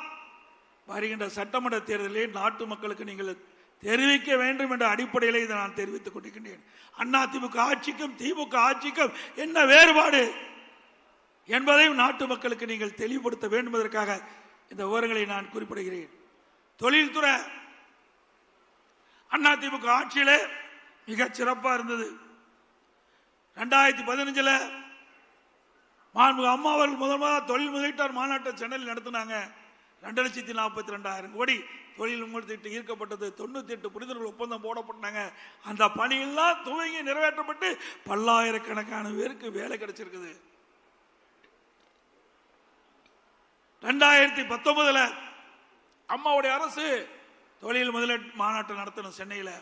வருகின்ற சட்டமன்ற தேர்தலில் நாட்டு மக்களுக்கு நீங்கள் தெரிவிக்க வேண்டும் என்ற அடிப்படையில் இதை நான் தெரிவித்துக் கொண்டிருக்கின்றேன். அதிமுக ஆட்சிக்கும் திமுக ஆட்சிக்கும் என்ன வேறுபாடு என்பதையும் நாட்டு மக்களுக்கு நீங்கள் தெளிவுபடுத்த வேண்டும் என்பதற்காக இந்த விவரங்களை நான் குறிப்பிடுகிறேன். தொழில்துறை அதிமுக ஆட்சியிலே மிக சிறப்பாக இருந்தது. 2015 அம்மா அவர்கள் முதல் தொழில் முதலீட்டாளர் மாநாட்டை சென்னையில் நடத்தினாங்க. 2,42,000 கோடி தொழில் முதலீட்டு ஈர்க்கப்பட்டது. 98 புரிந்துணர்வு ஒப்பந்தம் போடப்பட்டாங்க. அந்த பணியெல்லாம் துவங்கி நிறைவேற்றப்பட்டு பல்லாயிரக்கணக்கான பேருக்கு வேலை கிடைச்சிருக்குது. 2019 அம்மாவுடைய அரசு தொழில் முதலீட்டு மாநாட்டை நடத்தணும். சென்னையில்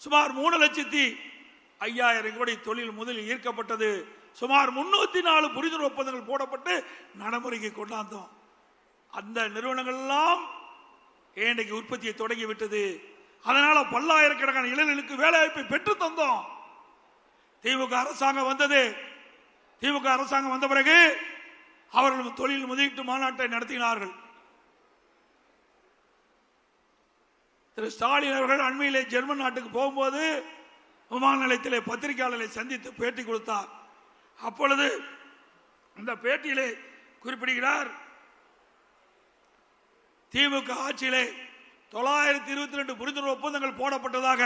சுமார் 3,05,000 கோடி தொழில் முதலில் ஈர்க்கப்பட்டது. சுமார் 304 புரிந்துணர்வு ஒப்பந்தங்கள் போடப்பட்டு நடைமுறைக்கு கொண்டாந்தோம். அந்த நிறுவனங்கள் எல்லாம் இன்றைக்கு உற்பத்தியை தொடங்கிவிட்டது. அதனால பல்லாயிரக்கணக்கான இளைஞர்களுக்கு வேலை வாய்ப்பை பெற்று தந்தோம். திமுக அரசாங்கம் வந்தது. திமுக அரசாங்கம் வந்த பிறகு அவர்கள் தொழில் முதலீட்டு மாநாட்டை நடத்தினார்கள். திரு ஸ்டாலின் அவர்கள் அண்மையிலே ஜெர்மன் நாட்டுக்கு போகும்போது விமான நிலையத்திலே பத்திரிகையாளர்களை சந்தித்து பேட்டி கொடுத்தார். அப்பொழுது இந்த பேட்டியிலே குறிப்பிடுகிறார், திமுக ஆட்சியிலே 922 புரிந்துணர்வு ஒப்பந்தங்கள் போடப்பட்டதாக,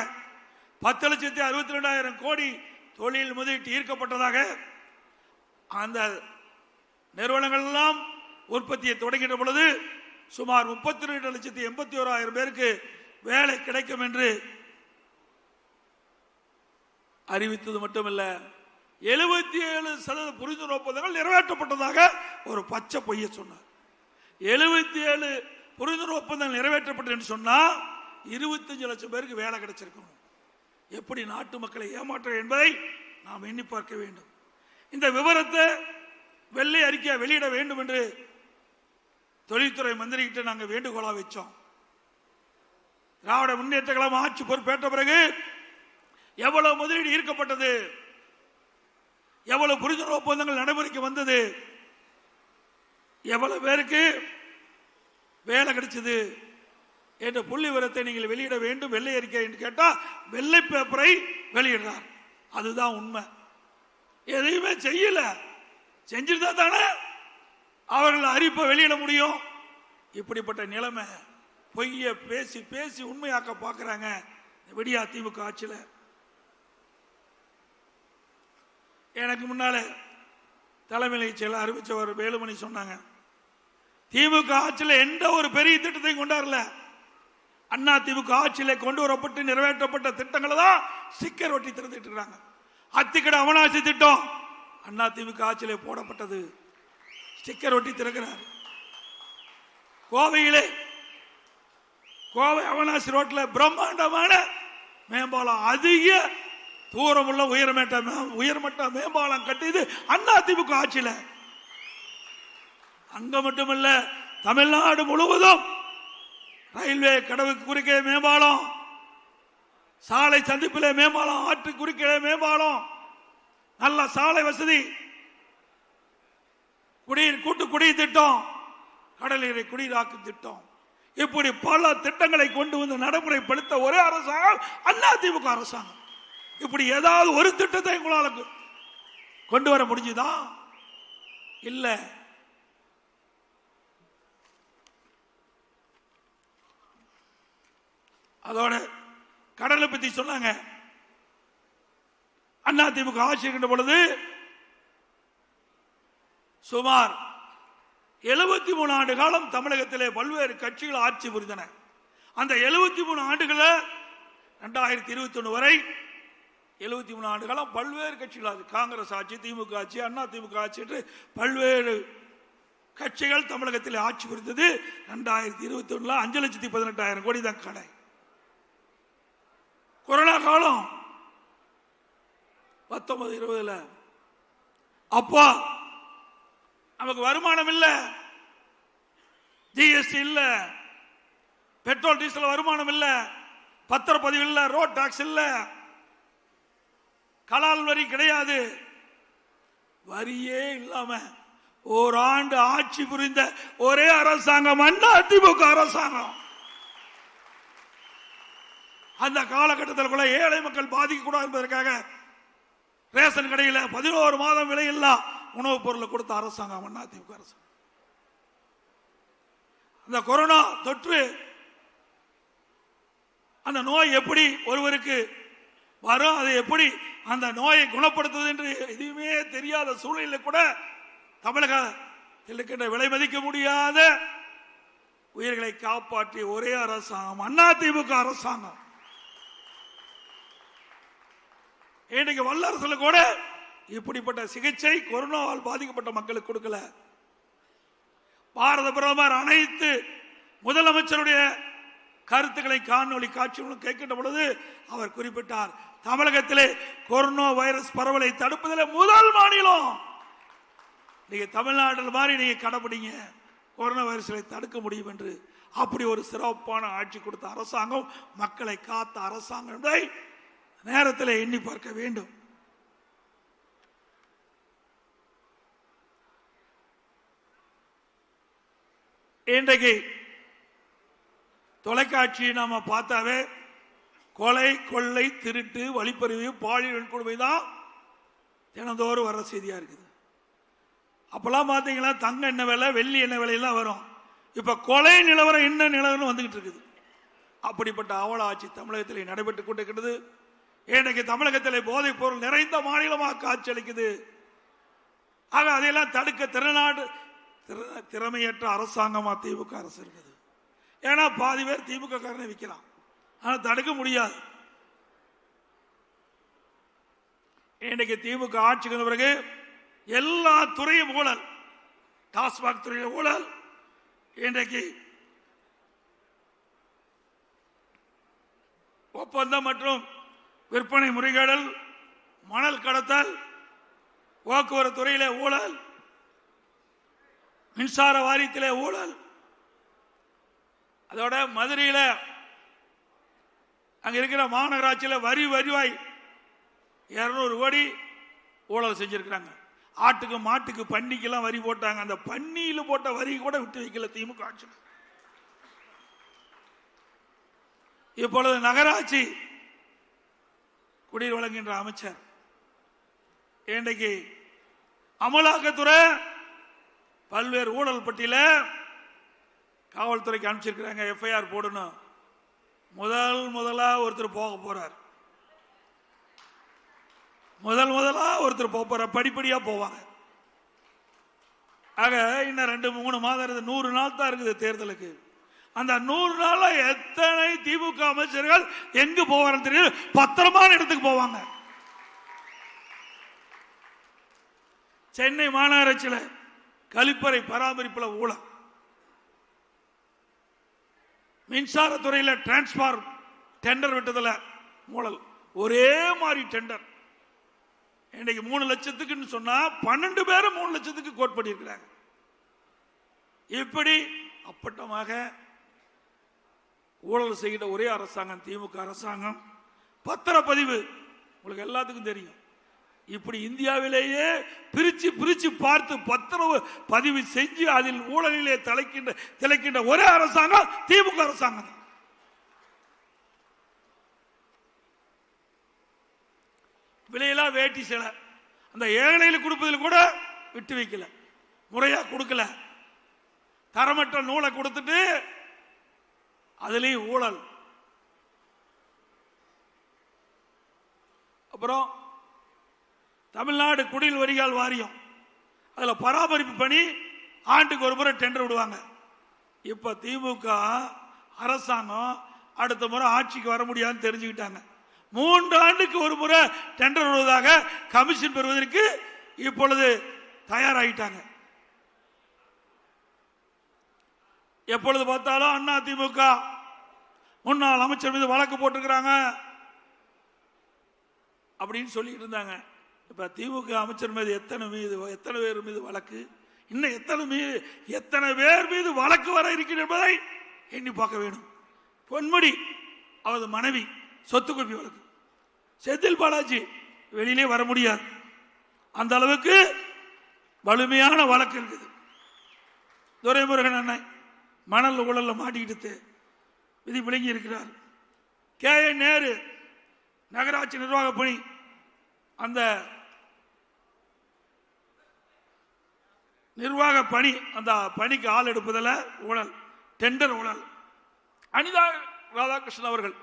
10,62,000 கோடி தொழில் முதலீட்டு ஈர்க்கப்பட்டதாக, அந்த நிறுவனங்கள் எல்லாம் உற்பத்தியை தொடங்கின்ற பொழுது சுமார் 32,81,000 பேருக்கு வேலை கிடைக்கும் என்று அறிவித்தது மட்டுமல்ல, 77% புரிந்துணர்வு ஒப்பந்தங்கள் நிறைவேற்றப்பட்டதாக ஒரு பச்சை பொய்யை சொன்னார். 77 புரிந்துணர்வு ஒப்பந்தங்கள் நிறைவேற்றப்பட்டது என்று சொன்னா 25 லட்சம் பேருக்கு வேலை கிடைச்சிருக்கும். எப்படி நாட்டு மக்களை ஏமாற்ற என்பதை நாம் எண்ணி பார்க்க வேண்டும். இந்த விவரத்தை வெள்ளை அறிக்கையை வெளியிட வேண்டும் என்று தொழில்துறை மந்திரி கிட்ட நாங்கள் வேண்டுகோளா வச்சோம். திராவிட முன்னேற்ற கழகம் ஆட்சி பொறுப்பேற்ற பிறகு எவ்வளவு முதலீடு ஈர்க்கப்பட்டது, எவ்வளவு புரிந்துணர்வு ஒப்பந்தங்கள் நடைமுறைக்கு வந்தது, எவ்வளவு பேருக்கு வேலை கிடைச்சது என்ற புள்ளி விவரத்தை நீங்கள் வெளியிட வேண்டும். வெள்ளை அறிக்கை என்று கேட்டால் வெள்ளை பேப்பரை வெளியிடுறார். அதுதான் உண்மை. எதையுமே செய்யல. செஞ்சிருந்தா தானே அவர்கள் அறிப்பை வெளியிட முடியும். இப்படிப்பட்ட நிலைமை பொய்ய பேசி பேசி உண்மையாக்க பார்க்கிறாங்க விடியா திமுக ஆட்சியில். எனக்கு முன்னால தலைமை செயலர் அறிவிச்சவர் வேலுமணி சொன்னாங்க, திமுக ஆட்சியில் எந்த ஒரு பெரிய திட்டத்தையும் கொண்டாடல. அண்ணா திமுக ஆட்சியில் கொண்டு வரப்பட்டு நிறைவேற்றப்பட்ட திட்டங்களை தான் ஸ்டிக்கர் ஒட்டி திறந்துட்டு இருக்காங்க. அத்திக்கடை அவனாசி திட்டம் அண்ணா திமுக ஆட்சியில் போடப்பட்டது, ஸ்டிக்கர் ஒட்டி திறக்கிறார். கோவையிலே கோவை அவனாசி ரோட்ல பிரம்மாண்டமான மேம்பாலம், அதிக தூரம் உள்ள உயர்மட்ட மேம்பாலம் கட்டியது அண்ணா திமுக ஆட்சியில். அங்க மட்டுமல்ல, தமிழ்நாடு முழுவதும் ரயில்வே கடவுக்கு குறுக்கே மேம்பாலம், சாலை சந்திப்பிலே மேம்பாலம், ஆற்று குறுக்கே மேம்பாலம், நல்ல சாலை வசதி, கூட்டு குடிநீர் திட்டம், கடலீரை குடிநீராக்கும் திட்டம், இப்படி பல திட்டங்களை கொண்டு வந்து நடைமுறைப்படுத்த ஒரே அரசாங்கம் அண்ணா திமுக அரசாங்கம். இப்படி ஏதாவது ஒரு திட்டத்தை உங்களால் கொண்டு வர முடிஞ்சுதா? இல்ல. அதோட கடலை பத்தி சொன்னாங்க. அண்ணா திமுக ஆட்சி இருக்கின்ற பொழுது சுமார் 73 ஆண்டு காலம் தமிழகத்திலே பல்வேறு கட்சிகள் ஆட்சி புரிந்தன. அந்த 73 ஆண்டுகள 2021 வரை 73 ஆண்டு காலம் பல்வேறு கட்சிகள், காங்கிரஸ் ஆட்சி, திமுக ஆட்சி, அண்ணா திமுக ஆட்சி என்று பல்வேறு கட்சிகள் தமிழகத்தில் ஆட்சி புரிந்தது. 2021 5,18,000 கோடி தான் கடை. கொரோனா காலம் 19-20 அப்போ நமக்கு வருமானம் இல்ல, ஜிஎஸ்டி இல்ல, பெட்ரோல் டீசல் வருமானம் இல்ல, பத்திரப்பதிவு இல்ல, ரோட் டாக்ஸ் இல்ல, கலால் வரி கிடையாது, வரியே இல்லாம ஓராண்டு ஆட்சி புரிந்த ஒரே அரசாங்கம் அதிமுக அரசாங்கம். அந்த காலகட்டத்தில் கூட ஏழை மக்கள் பாதிக்க கூடாது என்பதற்காக ரேஷன் கடையில் 11 மாதம் விலையில்லா உணவுப் பொருளை கொடுத்த அரசாங்கம் அதிமுக அரசாங்கம். அந்த கொரோனா தொற்று, அந்த நோய் எப்படி ஒருவருக்கு வரும், அதை எப்படி அந்த நோயை குணப்படுத்துவது என்று எதுவுமே தெரியாத சூழ்நிலையில் கூட தமிழகத்தில் இருக்கின்ற விலை மதிக்க முடியாத உயிர்களை காப்பாற்றிய ஒரே அரசாங்கம் அதிமுக அரசாங்கம். இன்னைக்கு வல்லரசுல கூட இப்படிப்பட்ட சிகிச்சை கொரோனாவால் பாதிக்கப்பட்ட மக்களுக்கு கொடுக்கல. பாரத பிரதமர் அனைத்து முதலமைச்சருடைய கருத்துக்களை காணொலி காட்சி மூலம் கேட்கின்ற பொழுது அவர் குறிப்பிட்டார், தமிழகத்திலே கொரோனா வைரஸ் பரவலை தடுப்பதில் முதல் மாநிலம் நீங்க தமிழ்நாட்டில் மாதிரி நீங்க கடைபிடிங்க, கொரோனா வைரஸை தடுக்க முடியும் என்று. அப்படி ஒரு சிறப்பான ஆட்சி கொடுத்த அரசாங்கம், மக்களை காத்த அரசாங்கம் என்பதை நேரத்தில் எண்ணி பார்க்க வேண்டும். இன்றைக்கு தொலைக்காட்சி நாம பார்த்தாவே கொலை, கொள்ளை, திருட்டு, வழிப்பறிவு, பாலியல் வன்கொடுமை தான் தினந்தோறும் வர செய்தியா இருக்குது. அப்பெல்லாம் பாத்தீங்களா தங்க என்ன விலை, வெள்ளி என்ன விலையெல்லாம் வரும். இப்ப கொலை நிலவரம் என்ன நிலவரம் வந்துகிட்டு இருக்குது. அப்படிப்பட்ட அவல ஆட்சி தமிழகத்தில் நடைபெற்றுக் கொண்டிருக்கிறது. இன்றைக்கு தமிழகத்தில் போதைப் பொருள் நிறைந்த மாநிலமாக காட்சியளிக்குது. ஆக அதையெல்லாம் தடுக்க திறமையற்ற அரசாங்கமா திமுக அரசு இருக்குது. ஏன்னா பாதி பேர் திமுக காரனை விற்கிறான், ஆனா தடுக்க முடியாது. இன்றைக்கு திமுக ஆட்சிக்கு வந்த பிறகு எல்லா துறையும் ஊழல், டாஸ்மாக் துறையில் ஊழல், இன்றைக்கு ஒப்பந்தம் மற்றும் விற்பனை முறைகேடல், மணல் கடத்தல், போக்குவரத்து துறையிலே ஊழல், மின்சார வாரியத்திலே ஊழல், அதோட மதுரையில அங்க இருக்கிற மாநகராட்சியில் வருவாய் 200 கோடி ஊழல் செஞ்சிருக்கிறாங்க. ஆட்டுக்கு, மாட்டுக்கு, பன்னிக்கெல்லாம் வரி போட்டாங்க. அந்த பன்னியில் போட்ட வரி கூட விட்டு வைக்கல திமுக ஆட்சி. இப்பொழுது நகராட்சி குடிநீர் வழங்குகின்ற அமைச்சர் இன்றைக்கு அமலாக்கத்துறை பல்வேறு ஊழல் பட்டியல காவல்துறைக்கு அனுப்பிச்சிருக்கிறாங்க, எஃப்ஐஆர் போடணும். முதலா ஒருத்தர் போக போறார், முதலா ஒருத்தர் போக போறார், படிப்படியா போவாங்க. ஆக இன்னும் 2-3 மாதம் இருக்குது, 100 நாள் தான் இருக்குது தேர்தலுக்கு. அந்த 100 நாள்ல எத்தனை திமுக அமைச்சர்கள் எங்கு போவார்கள் தெரியும், பத்திரமான இடத்துக்கு போவாங்க. சென்னை மாநகராட்சியில் கழிப்பறை பராமரிப்பில் ஊழல், மின்சாரத்துறையில் டிரான்ஸ்பார்மர் டெண்டர் விட்டதில் ஊழல், ஒரே மாதிரி டெண்டர். இன்னைக்கு 3 லட்சத்துக்கு சொன்னா 12 பேரும் 3 லட்சத்துக்கு கோட் பண்ணியிருக்கிறாங்க. இப்படி அப்பட்டமாக ஊழல் செய்கிற ஒரே அரசாங்கம் திமுக அரசாங்கம். பத்திரப்பதிவு உங்களுக்கு எல்லாத்துக்கும் தெரியும். இப்படி இந்தியாவிலேயே பிரிச்சு பார்த்து பத்திரப்பதிவு செஞ்சு அதில் ஊழலிலே திளைக்கின்ற ஒரே அரசாங்கம் திமுக அரசாங்கம். விலையில்லா வேட்டி சேலை அந்த ஏழையில் கொடுப்பதில் கூட விட்டு வைக்கல, முறையா கொடுக்கல, தரமற்ற நூலை கொடுத்துட்டு அதுலேயும் ஊழல். அப்புறம் தமிழ்நாடு குடிநீர் வடிகால் வாரியம், அதுல பராமரிப்பு பணி ஆண்டுக்கு ஒரு முறை டெண்டர் விடுவாங்க. இப்ப திமுக அரசாங்கம் அடுத்த முறை ஆட்சிக்கு வர முடியாதுன்னு தெரிஞ்சுக்கிட்டாங்க. 3 ஆண்டுக்கு ஒரு முறை டெண்டர் வருவதாக கமிஷன் பெறுவதற்கு இப்பொழுது தயாராகிட்டாங்க. எப்பொழுது பார்த்தாலும் அண்ணா திமுக முன்னாள் அமைச்சர் மீது வழக்கு போட்டிருக்கிறாங்க அப்படின்னு சொல்லிட்டு இருந்தாங்க. இப்ப திமுக அமைச்சர் மீது எத்தனை பேர் மீது வழக்கு, இன்னும் எத்தனை பேர் மீது வழக்கு வர இருக்கிறது என்பதை எண்ணி பார்க்க வேண்டும். பொன்முடி அவரது மனைவி சொத்து குவிப்பு வழக்கு, செந்தில் பாலாஜி வெளியிலே வர முடியாது, அந்த அளவுக்கு வலிமையான வழக்கு இருக்குது. துரைமுருகன் அண்ணன் மணல் ஊழல்ல மாட்டிக்கிட்டு விதி விளங்கி இருக்கிறார். KN நேரு நகராட்சி நிர்வாக பணி, அந்த நிர்வாக பணி, அந்த பணிக்கு ஆள் எடுப்பதில் ஊழல், டெண்டர் ஊழல். அனிதா ராதாகிருஷ்ணன் அவர்கள்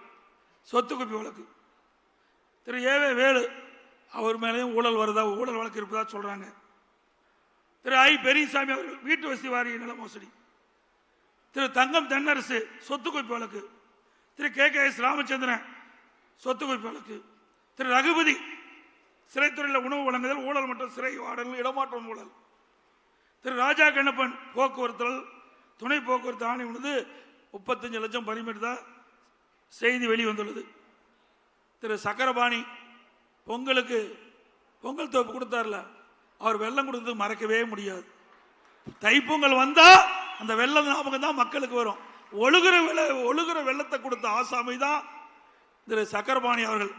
சொத்து குவிப்பு வழக்கு. திரு ஏவே வேலு அவர் மேலேயும் ஊழல் வருதா, ஊழல் வழக்கு இருப்பதா சொல்றாங்க. திரு ஐ பெரியசாமி அவர்கள் வீட்டு வசதி வாரிய நில மோசடி. திரு தங்கம் தென்னரசு சொத்து குவிப்பு வழக்கு. திரு KKS ராமச்சந்திரன் சொத்து குவிப்பு வழக்கு. திரு ரகுபதி சிறைத்துறையில் உணவு வழங்குதல் ஊழல் மற்றும் சிறை வாடல் இடமாற்றம் ஊழல். திரு ராஜா கண்ணப்பன் போக்குவரத்து துணை போக்குவரத்து ஆணை உணவு 35 லட்சம் பரிமிட் தான் செய்தி வெளிவந்துள்ளது. திரு சக்கரபாணி பொங்கல் தோப்பு கொடுத்தார்ல, அவர் வெள்ளம் கொடுத்தது மறக்கவே முடியாது. தைப்பொங்கல் வந்தா அந்த வெள்ளம் ஞாபகம் தான் மக்களுக்கு வரும். ஒழுகிற வெள்ளத்தை கொடுத்த ஆசாமி தான் திரு சக்கரபாணி அவர்கள்.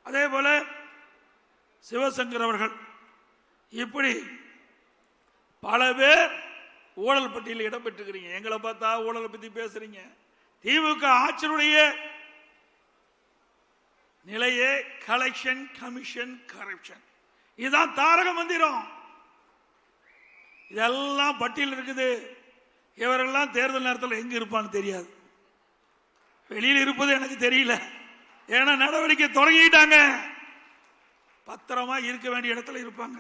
அதே போல சிவசங்கர் அவர்கள். இப்படி பல பேர் ஊழல் பட்டியலில் இடம்பெற்றிருக்கிறீங்க. எங்களை பார்த்தா ஊழலை பத்தி பேசுறீங்க. திமுக ஆட்சியுடைய நிலையே கலெக்ஷன், கமிஷன், கரப்ஷன். இதுதான் தாரக மந்திரம். இதெல்லாம் பட்டியல் இருக்குது. இவரெல்லாம் தேர்தல் நேரத்தில் எங்க இருப்பான்னு தெரியாது. வெளியில் இருப்பது எனக்கு தெரியல. ஏன்னா நடவடிக்கை தொடங்கிட்டாங்க. பத்திரமா இருக்க வேண்டிய இடத்துல இருப்பாங்க.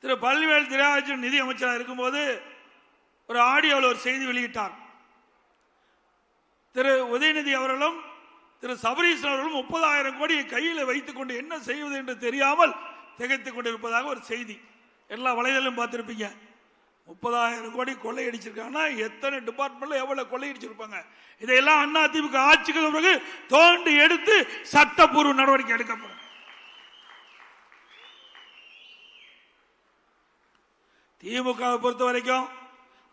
திரு பழனிவேல் தியாகராஜன் நிதி அமைச்சராக இருக்கும்போது ஒரு ஆடியோவில் ஒரு செய்தி வெளியிட்டார். திரு உதயநிதி அவர்களும் திரு சபரீஷ் அவர்களும் 30,000 கோடியை கையில் வைத்துக் கொண்டு என்ன செய்வது என்று தெரியாமல் திகைத்துக் கொண்டிருப்பதாக ஒரு செய்தி எல்லா வலைதளம் பார்த்திருப்பீங்க. 30,000 கோடி கொள்ளையடிச்சிருக்காங்கன்னா எத்தனை டிபார்ட்மெண்ட்ல எவ்வளவு கொள்ளையடிச்சிருப்பாங்க. இதையெல்லாம் அதிமுக ஆட்சிக்கு பிறகு தோண்டி எடுத்து சட்டப்பூர்வ நடவடிக்கை எடுக்கப்படும். திமுகவை பொறுத்த வரைக்கும்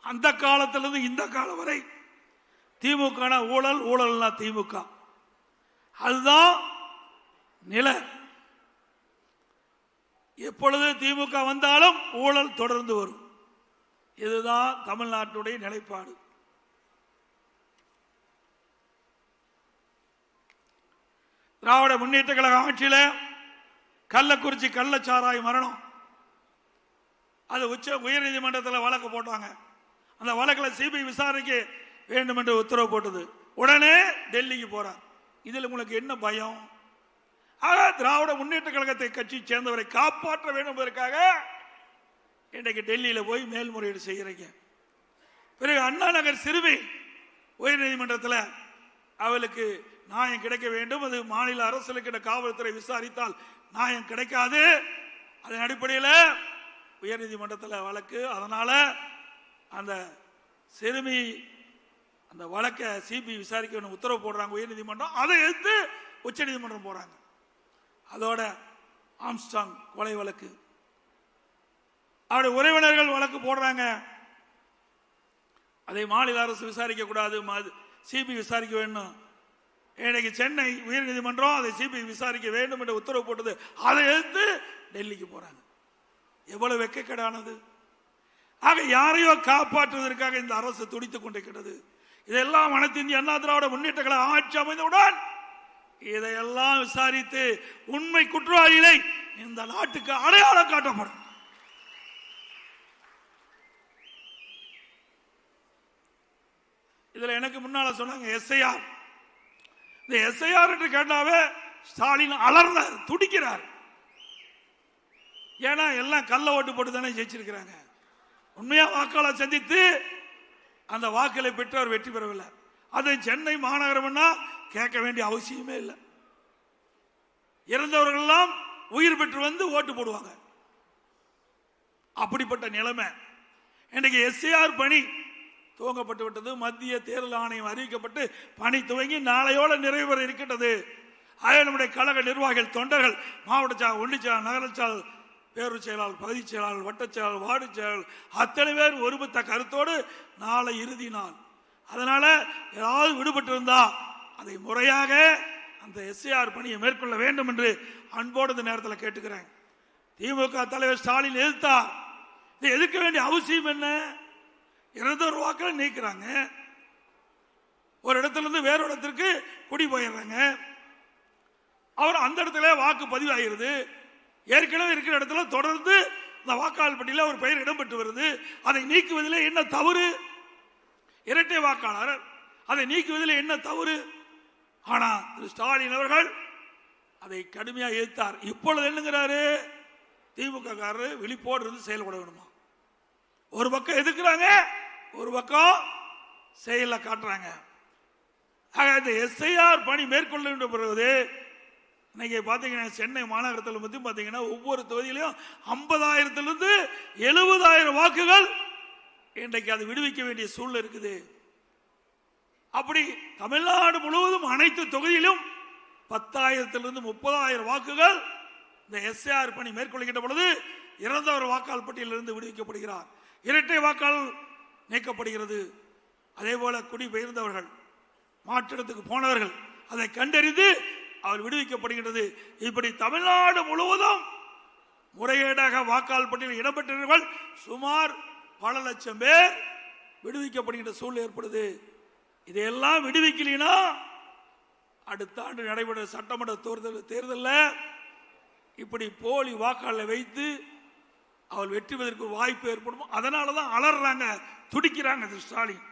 அந்த காலத்திலிருந்து இந்த காலம் வரை திமுக ஊழல்னா திமுக அதுதான் நிலை. எப்பொழுது திமுக வந்தாலும் ஊழல் தொடர்ந்து வரும். இதுதான் தமிழ்நாட்டுடைய நிலைப்பாடு. திராவிட முன்னேற்ற கழக ஆட்சியில கள்ளக்குறிச்சி கள்ளச்சாராய மரணம், அது உயர்நீதிமன்றத்தில் வழக்கு போட்டாங்க. அந்த வழக்கில் சிபிஐ விசாரணைக்கு வேண்டும் என்று உத்தரவு போட்டது. உடனே டெல்லிக்கு போறார். இதில் உங்களுக்கு என்ன பயம்? ஆக திராவிட முன்னேற்ற கழகத்தை கட்சி சேர்ந்தவரை காப்பாற்ற வேண்டும் என்பதற்காக இன்றைக்கு டெல்லியில் போய் மேல்முறையீடு செய்கிறீங்க. பிறகு அண்ணா நகர் சிறுமி உயர்நீதிமன்றத்தில் அவளுக்கு நியாயம் கிடைக்க வேண்டும். அது மாநில அரசுக்கு காவல்துறை விசாரித்தால் நியாயம் கிடைக்காது. அதன் அடிப்படையில் உயர்நீதிமன்றத்தில் வழக்கு. அதனால அந்த சிறுமி அந்த வழக்கை சிபிஐ விசாரிக்க வேண்டும் உத்தரவு போடுறாங்க உயர்நீதிமன்றம். அதை எதிர்த்து உச்ச நீதிமன்றம் போறாங்க. அதோட ஆம்ஸ்டாங் கொலை வழக்கு, அவருடைய உறவினர்கள் வழக்கு போடுறாங்க. அதை மாநில அரசு விசாரிக்க கூடாது, சிபிஐ விசாரிக்க வேண்டும். இன்னைக்கு சென்னை உயர்நீதிமன்றம் அதை சிபிஐ விசாரிக்க வேண்டும் என்று உத்தரவு போட்டது. அதை எதிர்த்து டெல்லிக்கு போறாங்க. எவ்வளவு வெட்கக்கேடானது! ஆக யாரையோ காப்பாற்றுவதற்காக இந்த அரசு துடித்துக் கொண்டிருக்கிறது. இதெல்லாம் அனைத்து இந்திய அண்ணா திராவிட முன்னேற்ற கழக ஆட்சி அமைந்தவுடன் இதையெல்லாம் விசாரித்து உண்மை குற்றவாளிகளை இந்த நாட்டுக்கு அடையாளம் காட்டப்படும். இதுல எனக்கு முன்னால சொன்னாங்க எஸ்ஐஆர். இந்த எஸ்ஐஆர் என்று கேட்டாவே ஸ்டாலின் அலர்ந்தார், துடிக்கிறார். ஏன்னா எல்லாம் கள்ள ஓட்டு போட்டு தானே ஜெயிச்சிருக்கிறாங்க. உண்மையா வாக்காளர் சந்தித்து அந்த வாக்களை பெற்று அவர் வெற்றி பெறவில்லை. அது சென்னை மாநகரம்னா கேட்க வேண்டிய அவசியமே இல்லை. இறந்தவர்கள் எல்லாம் உயிர் பெற்று வந்து ஓட்டு போடுவாங்க. அப்படிப்பட்ட நிலைமை இன்றைக்கு எஸ்ஐஆர் பணி துவங்கப்பட்டு விட்டது. மத்திய தேர்தல் ஆணையம் அறிவிக்கப்பட்டு பணி துவங்கி நாளையோட நிறைவு பெற இருக்கின்றது. ஆக நம்முடைய கழக நிர்வாகிகள், தொண்டர்கள், மாவட்ட செயலாளர், ஒன்றிய செயலாளர், நகர செயலாளர், பேரூர் செயலாளர், பகுதி செயலாளர், வட்டச் செயலாளர், வார்டு செயலாளர் அத்தனை பேர் ஒருமித்த கருத்தோடு நாளை இறுதி நாள். அதனால ஏதாவது விடுபட்டு இருந்தா அதை முறையாக அந்த எஸ்ஐஆர் பணியை மேற்கொள்ள வேண்டும் என்று அன்போடு இந்த நேரத்தில் கேட்டுக்கிறேன். திமுக தலைவர் ஸ்டாலின் எதிர்த்தார். இதை எதிர்க்க வேண்டிய அவசியம் என்ன? இறந்தவர் வாக்களை நீக்கிறாங்க, ஒரு இடத்துல இருந்து வேற இடத்திற்கு குடி போயிடுறாங்க, அவர் அந்த இடத்துல வாக்கு பதிவாகிறது. ஏற்கனவே இருக்கிற இடத்துல தொடர்ந்து இந்த வாக்காளர் பட்டியலில் ஒரு பெயர் இடம்பெற்று வருது. அதை நீக்குவதில் என்ன தவறு? இரட்டை வாக்காளர், அதை நீக்குவதில் என்ன தவறு? ஆனா திரு ஸ்டாலின் அவர்கள் அதை கடுமையாக எதிர்த்தார். இப்பொழுது என்னங்கிறாரு? திமுக காரர் விழிப்போடு இருந்து செயல்பட வேணுமா? ஒரு பக்கம் எதிர்க்கிறாங்க, ஒரு பக்கம் செயல காட்டுறாங்க. இந்த எஸ்ஐஆர் பணி மேற்கொள்ள வேண்டும் பிறகு இன்னைக்கு பாத்தீங்கன்னா சென்னை மாநகரத்தில் பத்தி பாத்தீங்கன்னா ஒவ்வொரு தொகுதியிலும் 50,000 70,000 வாக்குகள் இன்றைக்கு அது விடுவிக்க வேண்டிய சூழ்நிலை இருக்குது. அப்படி தமிழ்நாடு முழுவதும் அனைத்து தொகுதியிலும் 10,000 30,000 வாக்குகள் இந்த எஸ்ஐஆர் பணி மேற்கொள்கின்ற பொழுது இறந்தவர் வாக்காளர் பட்டியலிருந்து விடுவிக்கப்படுகிறார். இரட்டை வாக்காளர் நீக்கப்படுகிறது. அதே போல குடிபெயர்ந்தவர்கள், மாற்றிடத்துக்கு போனவர்கள் அதை கண்டறிந்து அவர் விடுவிக்கப்படுகிறது. இப்படி தமிழ்நாடு முழுவதும் முறைகேடாக வாக்காளர் பட்டியலில் இடம்பெற்றவர்கள் சுமார் பல லட்சம் பேர் விடுவிக்கப்படுகின்ற சூழ்நிலை ஏற்படுது. இதையெல்லாம் விடுவிக்கலைன்னா அடுத்த ஆண்டு நடைபெற்ற சட்டமன்ற தேர்தலில் இப்படி போலி வாக்காளரை வைத்து அவள் வெற்றி பெறுவதற்கு ஒரு வாய்ப்பு ஏற்படும். அதனாலதான் அலறாங்க, துடிக்கிறாங்க திரு ஸ்டாலின்.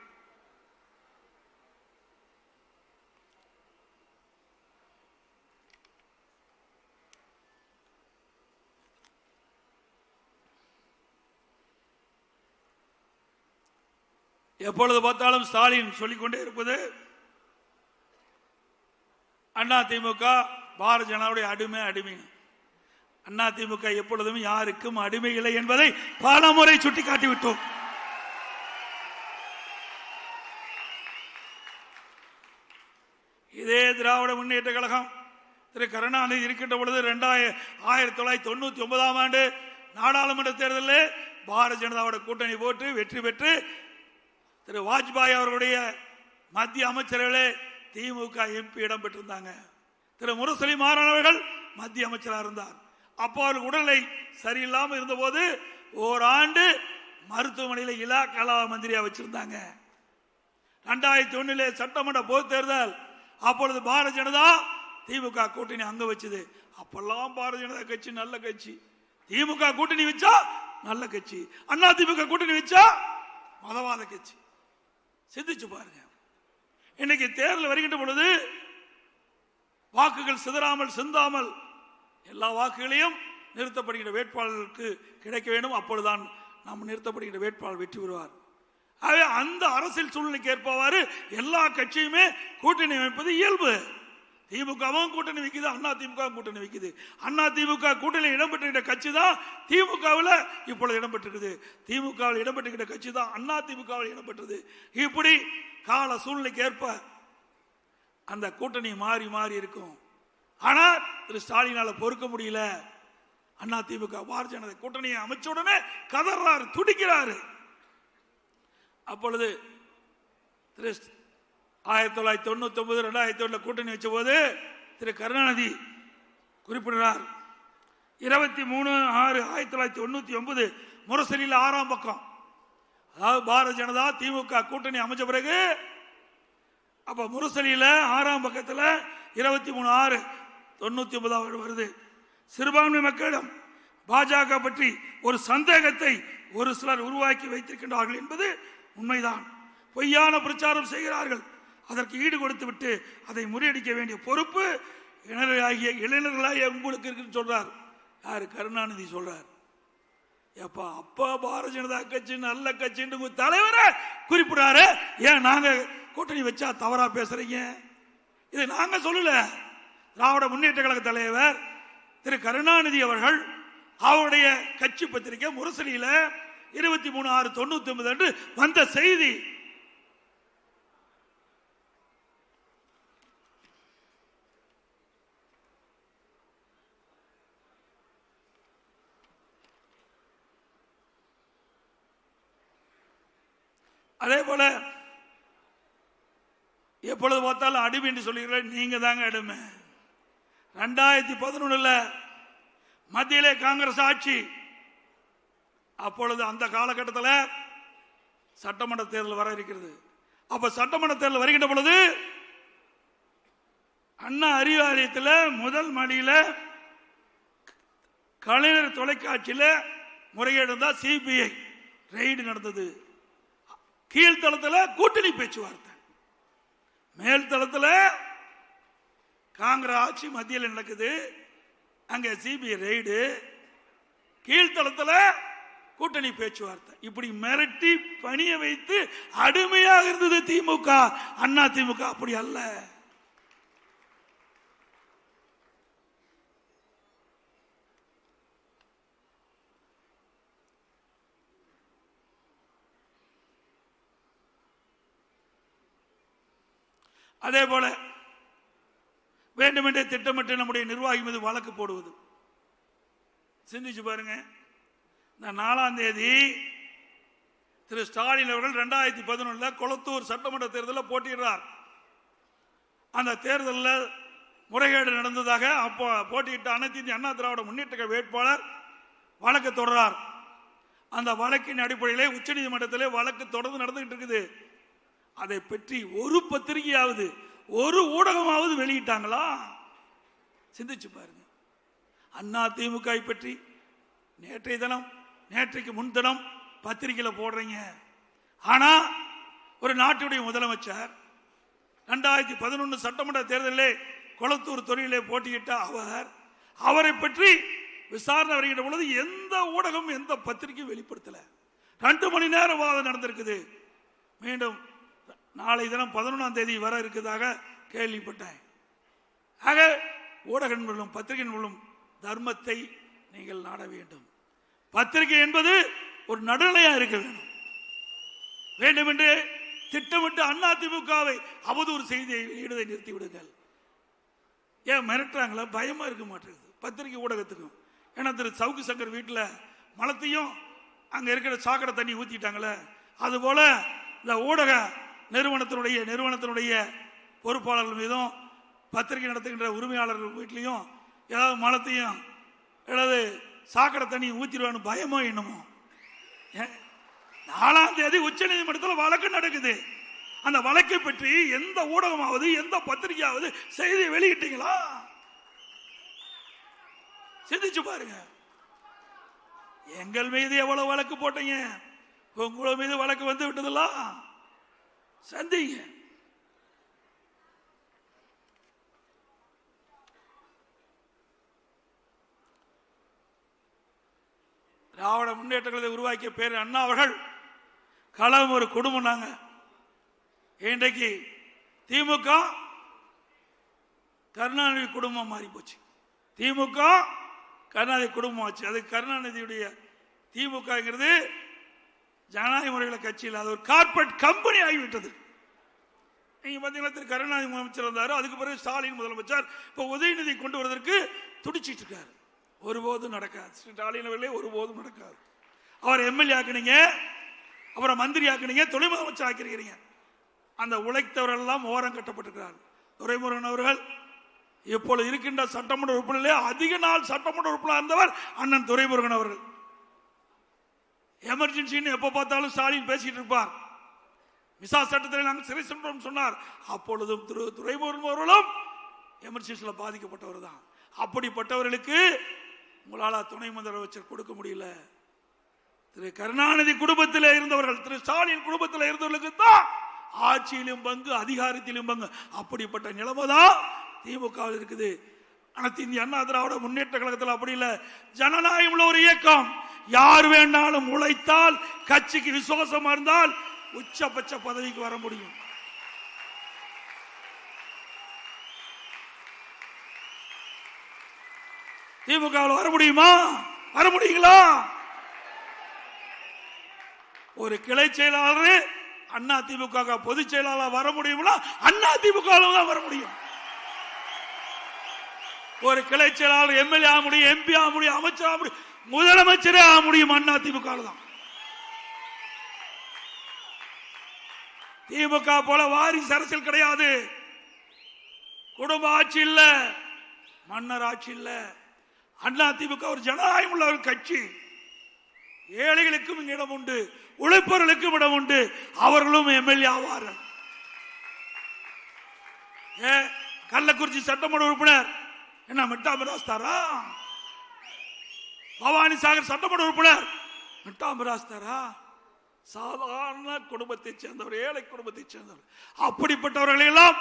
எப்பொழுது பார்த்தாலும் ஸ்டாலின் சொல்லிக்கொண்டே இருப்பது அண்ணா திமுக பாரதிய ஜனதாவுடைய அடிமை அடிமை. அண்ணா திமுக எப்பொழுதும் யாருக்கும் அடிமை இல்லை என்பதை பல முறை சுட்டிக்காட்டிவிட்டோம். இதே திராவிட முன்னேற்ற கழகம் திரு கருணாநிதி இருக்கின்ற பொழுது 1999 ஆண்டு நாடாளுமன்ற தேர்தலில் பாரதிய ஜனதாவோட கூட்டணி போட்டு வெற்றி பெற்று திரு வாஜ்பாய் அவர்களுடைய மத்திய அமைச்சர்களே திமுக எம்பி இடம் பெற்றிருந்தாங்க. திரு முரசொலி மாறன் அவர்கள் மத்திய அமைச்சராக இருந்தார். அப்போ அவர்கள் உடல்நிலை சரியில்லாமல் இருந்தபோது ஓராண்டு மருத்துவமனையில் இலாக்கலா மந்திரியா வச்சிருந்தாங்க. 2001 சட்டமன்ற பொது தேர்தல், அப்பொழுது பாரதிய ஜனதா திமுக கூட்டணி அங்க வச்சது. அப்பெல்லாம் பாரதிய ஜனதா கட்சி நல்ல கட்சி, திமுக கூட்டணி வச்சா நல்ல கட்சி, அண்ணா திமுக கூட்டணி வச்சா மதவாத கட்சி. சிந்திச்சு பாருங்க. இன்னைக்கு தேர்தல் வருகின்ற பொழுது வாக்குகள் சிதறாமல் சிந்தாமல் எல்லா வாக்குகளையும் நிறுத்தப்படுகின்ற வேட்பாளர்களுக்கு கிடைக்க வேண்டும். அப்பொழுதுதான் நாம் நிறுத்தப்படுகின்ற வேட்பாளர் வெற்றி பெறுவார். அந்த அரசியல் சூழ்நிலைக்கு ஏற்பவாறு எல்லா கட்சியுமே கூட்டணி அமைப்பது இயல்பு. திமுகவும் கூட்டணி வைக்குது, அண்ணா திமுக கூட்டணி வைக்குது. அண்ணா திமுக கூட்டணி இடம்பெற்ற கட்சி தான் திமுகவில் இப்பொழுது இடம்பெற்றிருக்குது. திமுகவில் இடம்பெற்ற கட்சி தான் அண்ணா திமுகவில் இடம்பெற்றது. இப்படி கால சூழ்நிலைக்கு ஏற்ப அந்த கூட்டணி மாறி மாறி இருக்கும். ஆனால் திரு ஸ்டாலினால பொறுக்க முடியல. அண்ணா திமுக பாரதிய ஜனதா கூட்டணியை அமைச்ச உடனே கதறாரு, துடிக்கிறாரு. அப்பொழுது திரு 1999 2001 கூட்டணி வச்ச போது திரு கருணாநிதி குறிப்பிடுறார். 23/6/1999 முரசொலியில் 6ஆம் பக்கம், அதாவது பாரதிய ஜனதா திமுக கூட்டணி அமைச்ச பிறகு அப்ப முரசொலியில 6ஆம் பக்கத்தில் 23/6/1999 வருது. சிறுபான்மை மக்களிடம் பாஜக பற்றி ஒரு சந்தேகத்தை ஒரு சிலர் உருவாக்கி வைத்திருக்கின்றார்கள் என்பது உண்மைதான். பொய்யான பிரச்சாரம் செய்கிறார்கள். அதற்கு ஈடு கொடுத்து விட்டு அதை முறியடிக்க வேண்டிய பொறுப்பு இளைஞர்களாகிய உங்களுக்கு இருக்குன்னு சொல்றார். யாரு? கருணாநிதி சொல்றார். அப்ப பாரதிய ஜனதா கட்சி நல்ல கட்சி தலைவரை குறிப்பிடாரு. ஏன் நாங்க கூட்டணி வச்சா தவறா பேசுறீங்க? இது நாங்க சொல்லல. திராவிட முன்னேற்ற கழக தலைவர் திரு கருணாநிதி அவர்கள் அவருடைய கட்சி பத்திரிகை முரசொலியில 23/6/99 அன்று வந்த செய்தி. அதே போல எப்பொழுது பார்த்தாலும் அடிமை என்று சொல்லுகிற நீங்க தாங்க அடிமை. 2011 மத்தியிலே காங்கிரஸ் ஆட்சி. அப்பொழுது அந்த காலகட்டத்தில் சட்டமன்ற தேர்தல் வர இருக்கிறது. அப்ப சட்டமன்ற தேர்தல் வருகின்ற பொழுது அண்ணா அறிவாலயத்தில் முதல் மாடியில் கலைஞர் தொலைக்காட்சியில் முறைகேடு தான் சிபிஐ ரெய்டு நடந்தது. கீழ்த்தளத்தில் கூட்டணி பேச்சுவார்த்தை, மேல் தளத்தில் காங்கிரஸ் ஆட்சி மத்தியில் நடக்குது, அங்க சிபிஐ ரெய்டு, கீழ்த்தளத்தில் கூட்டணி பேச்சுவார்த்தை. இப்படி மிரட்டி பணிய வைத்து அடிமையாக இருந்தது திமுக. அண்ணா திமுக அப்படி அல்ல. அதே போல வேண்டுமென்றே திட்டமிட்டு நம்முடைய நிர்வாகி மீது வழக்கு போடுவது. சிந்திச்சு பாருங்க. இந்த 4ஆம் தேதி திரு ஸ்டாலின் அவர்கள் 2011 கொளத்தூர் சட்டமன்ற தேர்தலில் போட்டியிடுறார். அந்த தேர்தலில் முறைகேடு நடந்ததாக அப்போ போட்டியிட்ட அனைத்து இந்திய அண்ணா திராவிட முன்னேற்ற வேட்பாளர் வழக்கு தொடர்றார். அந்த வழக்கின் அடிப்படையிலே உச்சநீதிமன்றத்திலே வழக்கு தொடர்ந்து நடந்துகிட்டு இருக்குது. அதை பற்றி ஒரு பத்திரிகையாவது ஒரு ஊடகமாவது வெளியிட்டாங்களா? சிந்திச்சு பாருங்க. அண்ணா திமுக பற்றி நேற்றைய தினம், நேற்றைக்கு முன்தினம் பத்திரிகையில் போடுறீங்க. ஆனா ஒரு நாட்டுடைய முதலமைச்சர் 2011 சட்டமன்ற தேர்தலிலே கொளத்தூர் தொகுதியிலே போட்டியிட்ட அவரை பற்றி விசாரணை வருகின்ற பொழுது எந்த ஊடகம் எந்த பத்திரிகையும் வெளிப்படுத்தல. 2 மணி நேரம் வாதம் நடந்திருக்குது. மீண்டும் நாளை தினம் 11ஆம் தேதி வர இருக்கிறதாக கேள்விப்பட்டேன். ஆக ஊடகங்களும் பத்திரிகைகளும் தர்மத்தை நீங்கள் நாட வேண்டும். பத்திரிகை என்பது ஒரு நடுநிலையா இருக்க வேண்டும். வேண்டுமென்று திட்டமிட்டு அண்ணா திமுகவை அவதூறு செய்தியை வெளியிடுவதை நிறுத்தி விடுங்கள். ஏன் மிரட்டுறாங்களா? பயமா இருக்க மாட்டேங்குது பத்திரிகை ஊடகத்துக்கும். ஏன்னா திரு சவுக்கு சங்கர் வீட்டில் மலத்தையும் அங்க இருக்கிற சாக்கடை தண்ணி ஊத்திட்டாங்களே, அதுபோல இந்த ஊடக நிறுவனத்தினுடைய பொறுப்பாளர்கள் மீதும் பத்திரிகை நடத்துகின்ற உரிமையாளர்கள் வீட்டிலையும் ஏதாவது மலத்தையும் ஏதாவது சாக்கடை தண்ணி ஊத்திடுவான்னு பயமோ என்னமோ. 4ஆம் தேதி உச்ச நீதிமன்றத்தில் வழக்கு நடக்குது. அந்த வழக்கை பற்றி எந்த ஊடகமாவது எந்த பத்திரிகையாவது செய்தி வெளியிட்டீங்களா? சிந்திச்சு பாருங்க. எங்கள் மீது எவ்வளவு வழக்கு போட்டீங்க, உங்கள மீது வழக்கு வந்து விட்டதெல்லாம் சந்திங்க. திராவிட முன்னேற்றங்களை உருவாக்கிய பேர் அண்ணா அவர்கள் களம் ஒரு குடும்பம். நாங்க இன்றைக்கு திமுக கருணாநிதி குடும்பம் மாறி போச்சு. திமுக கருணாநிதி குடும்பம் ஆச்சு. அது கருணாநிதியுடைய திமுகங்கிறது ஜனநாயக முறையில் கட்சியில் அது ஒரு கார்பரேட் கம்பெனி ஆகிவிட்டது. நீங்க பாத்தீங்கன்னா திரு கருணாநிதி முதலமைச்சர் இருந்தாரு, அதுக்கு பிறகு ஸ்டாலின் முதலமைச்சர். இப்ப உதயநிதி கொண்டு வருவதற்கு துடிச்சிட்டு இருக்காரு. ஒருபோதும் நடக்காது. ஸ்டாலின் அவர்களே ஒருபோதும் நடக்காது. அவர் எம்எல்ஏ ஆக்குனீங்க, அப்புறம் மந்திரி ஆக்குனீங்க, துணை முதலமைச்சர் ஆக்கிறீங்க. அந்த உழைத்தவர்கள் எல்லாம் ஓரம் கட்டப்பட்டிருக்கிறார். துரைமுருகன் அவர்கள் இப்பொழுது இருக்கின்ற சட்டமன்ற உறுப்பினர்களே அதிக நாள் சட்டமன்ற உறுப்பினர் இருந்தவர் அண்ணன் துரைமுருகன் அவர்கள். எமர்ஜென்சின்னு எப்ப பார்த்தாலும் ஸ்டாலின் பேசிட்டு இருப்பார். விசா சட்டத்தில் நாங்கள் சிறை சென்றோம் சொன்னார். அப்பொழுதும் துரைமுருகன் அவர்களும் எமர்ஜென்சியில பாதிக்கப்பட்டவர் தான். அப்படிப்பட்டவர்களுக்கு உங்களால் துணை முதலமைச்சர் கொடுக்க முடியல. திரு கருணாநிதி குடும்பத்தில் இருந்தவர்கள், திரு ஸ்டாலின் குடும்பத்தில் இருந்தவர்களுக்கு தான் ஆட்சியிலும் பங்கு, அதிகாரத்திலும் பங்கு. அப்படிப்பட்ட நிலைமைதான் திமுக இருக்குது. அனைத்து இந்திய அண்ணா திராவிட முன்னேற்ற கழகத்தில் அப்படி இல்லை. ஜனநாயகம் உள்ள ஒரு இயக்கம். யார் வேண்டாலும் உழைத்தால், கட்சிக்கு விசுவாசமா இருந்தால் உச்சபட்ச பதவிக்கு வர முடியும். திமுக வர முடியுமா? வர முடியுங்களா? ஒரு கிளை செயலாளர் அண்ணா திமுக பொதுச் செயலாளர் வர முடியும்னா அண்ணா திமுக தான் வர முடியும். ஒரு கிளை செயலாளர் எம்எல்ஏ ஆக முடியும், எம்பி ஆக முடியும், அமைச்சர் ஆக முடியும், முதலமைச்சரே ஆக முடியும் அண்ணா திமுக தான். திமுக போல வாரிசு அரசியல் கிடையாது. குடும்ப ஆட்சி இல்ல, மன்னர் ஆட்சி இல்ல. அண்ணா திமுக ஒரு ஜனநாயகம் உள்ள ஒரு கட்சி. ஏழைகளுக்கும் இடம் உண்டு, உழைப்பவர்களுக்கும் இடம் உண்டு. அவர்களும் எம்எல்ஏ ஆவார்கள். கள்ளக்குறிச்சி சட்டமன்ற உறுப்பினர் என்ன மிட்டாமிராஸ் தாரா? பவானி சாகர் சட்டமன்ற உறுப்பினர் மிட்டாமிராஸ் தாரா? சாதாரண குடும்பத்தை சேர்ந்தவர், ஏழை குடும்பத்தை சேர்ந்தவர். அப்படிப்பட்டவர்களை எல்லாம்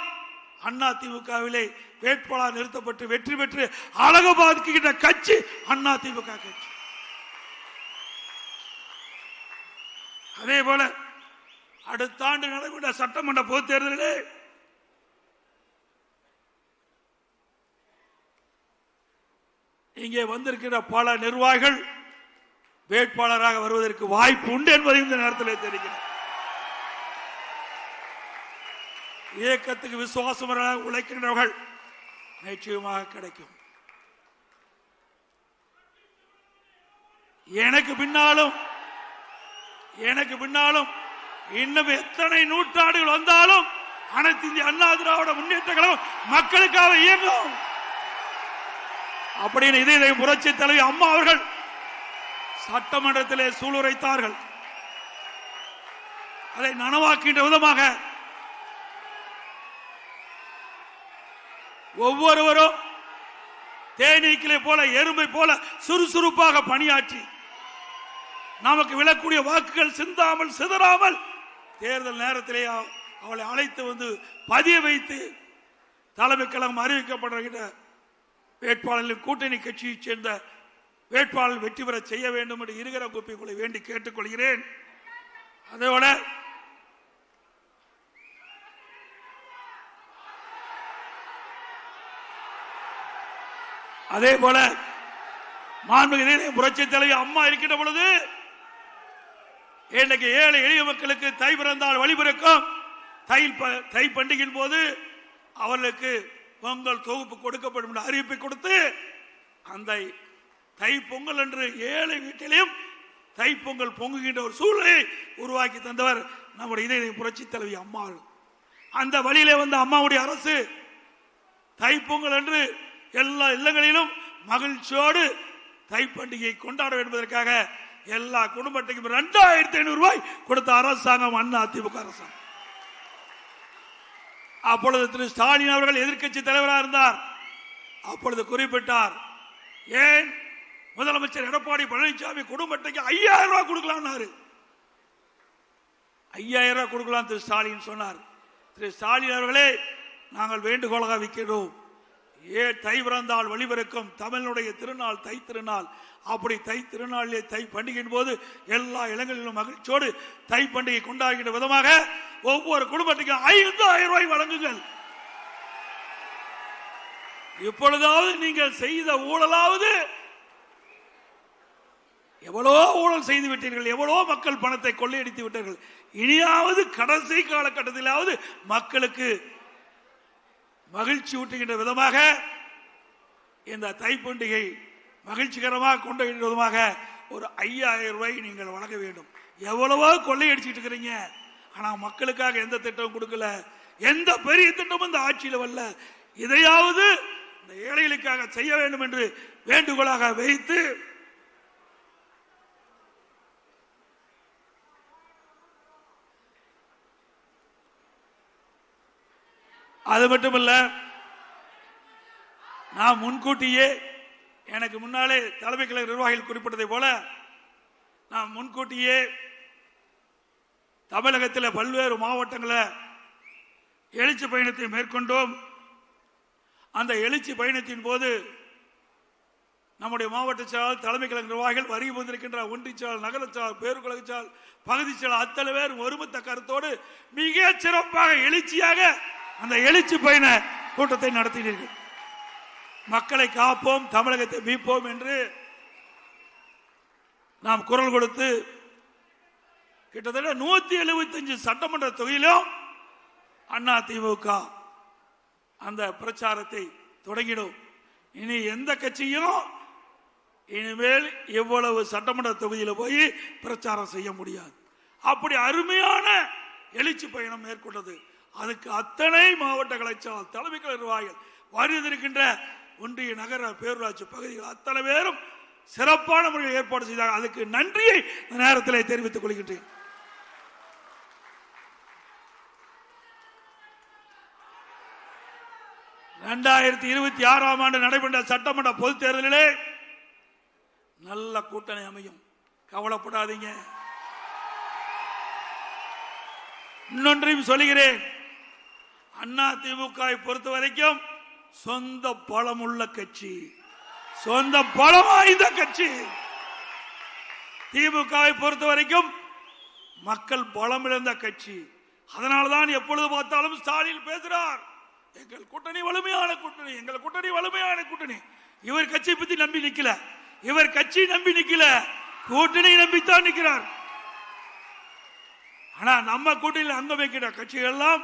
அண்ணா திமுகவிலே வேட்பாளர் நிறுத்தப்பட்டு வெற்றி பெற்று அழகுபார்க்கின்ற கட்சி அண்ணா திமுக கட்சி. அதே போல அடுத்த ஆண்டு நடைபெற்ற சட்டமன்ற பொதுத் தேர்தலிலே இங்கே வந்திருக்கிற பல நிர்வாகிகள் வேட்பாளராக வருவதற்கு வாய்ப்பு உண்டு என்பதை இந்த நேரத்தில் தெரிகிறது. இயக்கத்துக்கு விசுவாசமாக உழைக்கின்றவர்கள் நிச்சயமாக கிடைக்கும். எனக்கு பின்னாலும் இன்னும் எத்தனை நூற்றாண்டுகள் வந்தாலும் அனைத்து இந்திய அண்ணா திராவிட முன்னேற்ற கழகம் மக்களுக்காக இயங்கும் அப்படின்னு இதை புரட்சி தலைவி அம்மா அவர்கள் சட்டமன்றத்திலே சூளுரைத்தார்கள். அதை நனவாக்கின்ற விதமாக ஒவ்வொருவரும் தேனீக்களை போல எறும்பை போல சுறுசுறுப்பாக பணியாற்றி நமக்கு விழக்கூடிய வாக்குகள் சிந்தாமல் சிதறாமல் தேர்தல் நேரத்திலே அவளை அழைத்து வந்து பதிய வைத்து தலைமை கழகம் அறிவிக்கப்படுகின்ற வேட்பாளர்களின் கூட்டணி கட்சியைச் சேர்ந்த வேட்பாளர் வெற்றி பெற செய்ய வேண்டும் என்று இருகிற குப்பிக்குள்ளே வேண்டி கேட்டுக்கொள்கிறேன். அதோட அதே போல மாண்புமிகு புரட்சி தலைவி அம்மா இருக்கின்ற பொழுது இன்றைக்கு ஏழை எளிய மக்களுக்கு தை பிறந்தால் வழிபிறக்கும் தை பண்டிகையின் போது அவர்களுக்கு பொங்கல் தொகுப்பு கொடுக்கப்படும் என்ற அறிவிப்பை கொடுத்து அந்த தை பொங்கல் என்று ஏழை வீட்டிலையும் தை பொங்கல் பொங்குகின்ற ஒரு சூழலை உருவாக்கி தந்தவர் நம்முடைய இதய புரட்சி தலைவி அம்மா. அந்த வழியிலே வந்த அம்மாவுடைய அரசு தை பொங்கல் என்று எல்லா இல்லங்களிலும் மகிழ்ச்சியோடு தை பண்டிகையை கொண்டாட என்பதற்காக எல்லா குடும்பத்துக்கும் 2500 ரூபாய் கொடுத்த அரசாங்கம் அண்ணா திமுக அரசாங்கம். அப்பொழுது திரு ஸ்டாலின் அவர்கள் எதிர்க்கட்சி தலைவராக இருந்தார். அப்பொழுது குறிப்பிட்டார், ஏன் முதலமைச்சர் எடப்பாடி பழனிசாமி குடும்ப அட்டைக்கு 5000 ரூபாய் கொடுக்கலாம், 5000 ரூபாய் கொடுக்கலாம் திரு ஸ்டாலின் சொன்னார். திரு ஸ்டாலின் அவர்களே, நாங்கள் வேண்டுகோளாக வைக்கிறோம், தை பிறந்தால் வழிபிறக்கும் தமிழனுடைய திருநாள் தை திருநாள். அப்படி தை திருநாளிலே தை பண்டிகையின் போது எல்லா இடங்களிலும் மகிழ்ச்சியோடு தை பண்டிகை கொண்டாடுகின்ற விதமாக ஒவ்வொரு குடும்பத்துக்கும் 5000 ரூபாய் வழங்குங்கள். இப்பொழுதாவது நீங்கள் செய்த ஊழலாவது, எவ்வளோ ஊழல் செய்து விட்டீர்கள், எவ்வளோ மக்கள் பணத்தை கொள்ளையடித்து விட்டார்கள். இனியாவது கடைசி காலகட்டத்திலாவது மக்களுக்கு மகிழ்ச்சி ஊட்டுகின்ற விதமாக இந்த தை பண்டிகை மகிழ்ச்சிகரமாக கொண்டாடுகின்ற விதமாக ஒரு 5000 ரூபாய் நீங்கள் வழங்க வேண்டும். எவ்வளவோ கொள்ளையடிச்சிட்டு இருக்கிறீங்க, ஆனா மக்களுக்காக எந்த திட்டமும் கொடுக்கல, எந்த பெரிய திட்டமும் இந்த ஆட்சியில் வரல. இதையாவது இந்த ஏழைகளுக்காக செய்ய வேண்டும் என்று வேண்டுகோளாக வைத்து அது மட்டுமல்ல, நான் முன்கூட்டியே எனக்கு முன்னாலே தலைமை கழக நிர்வாகிகள் குறிப்பிட்டதை போல நான் முன்கூட்டியே தமிழகத்தில் பல்வேறு மாவட்டங்களில் எழுச்சி பயணத்தை மேற்கொண்டோம். அந்த எழுச்சி பயணத்தின் போது நம்முடைய மாவட்ட செயலாளர் தலைமை கழக நிர்வாகிகள் வருகை வந்திருக்கின்ற ஒன்றிய செயலாளர், நகர செயலாளர், பேருக்கழக செயலாளர், பகுதி செயலாளர் அத்தனை பேர் ஒருமித்த கருத்தோடு மிக சிறப்பாக எழுச்சியாக அந்த எழுச்சி பயண கூட்டத்தை நடத்தினீர்கள். மக்களை காப்போம், தமிழகத்தை மீட்போம் என்று நாம் குரல் கொடுத்து கிட்டத்தட்ட 175 சட்டமன்ற தொகுதியிலும் அதிமுக அந்த பிரச்சாரத்தை தொடங்கிடும். இனி எந்த கட்சியும் இனிமேல் எவ்வளவு சட்டமன்ற தொகுதியில் போய் பிரச்சாரம் செய்ய முடியாது. அப்படி அருமையான எழுச்சி பயணம் மேற்கொண்டது. அதுக்கு அத்தனை மாவட்ட கலைச்சால் தலைமை நிர்வாகிகள் வருகின்ற ஒன்றிய நகர பேரூராட்சி பகுதிகள் அத்தனை பேரும் சிறப்பான முறையில் ஏற்பாடு செய்தார்கள். அதுக்கு நன்றியை இந்த நேரத்தில் தெரிவித்துக் கொள்கின்றேன். ஆண்டு நடைபெற்ற சட்டமன்ற பொதுத் தேர்தலிலே நல்ல கூட்டணி அமையும், கவலைப்படாதீங்க. இன்னொன்றையும் சொல்கிறேன், அதிமுக பொறுத்த வரைக்கும் சொந்த பலம் உள்ள கட்சி, சொந்த பலம் வாய்ந்த கட்சி. திமுகவை பொறுத்த வரைக்கும் மக்கள் பலம் இழந்த கட்சி. அதனால்தான் எப்பொழுது பார்த்தாலும் ஸ்டாலின் பேசுறார், எங்கள் கூட்டணி வலிமையான கூட்டணி, எங்கள் கூட்டணி வலிமையான கூட்டணி. இவர் கட்சி பத்தி நம்பி நிக்கல, இவர் கட்சி நம்பி நிக்கல, கூட்டணி நம்பித்தான் நிற்கிறார். ஆனா நம்ம கூட்டணியில் அங்கம் வைக்கிற கட்சிகள் எல்லாம்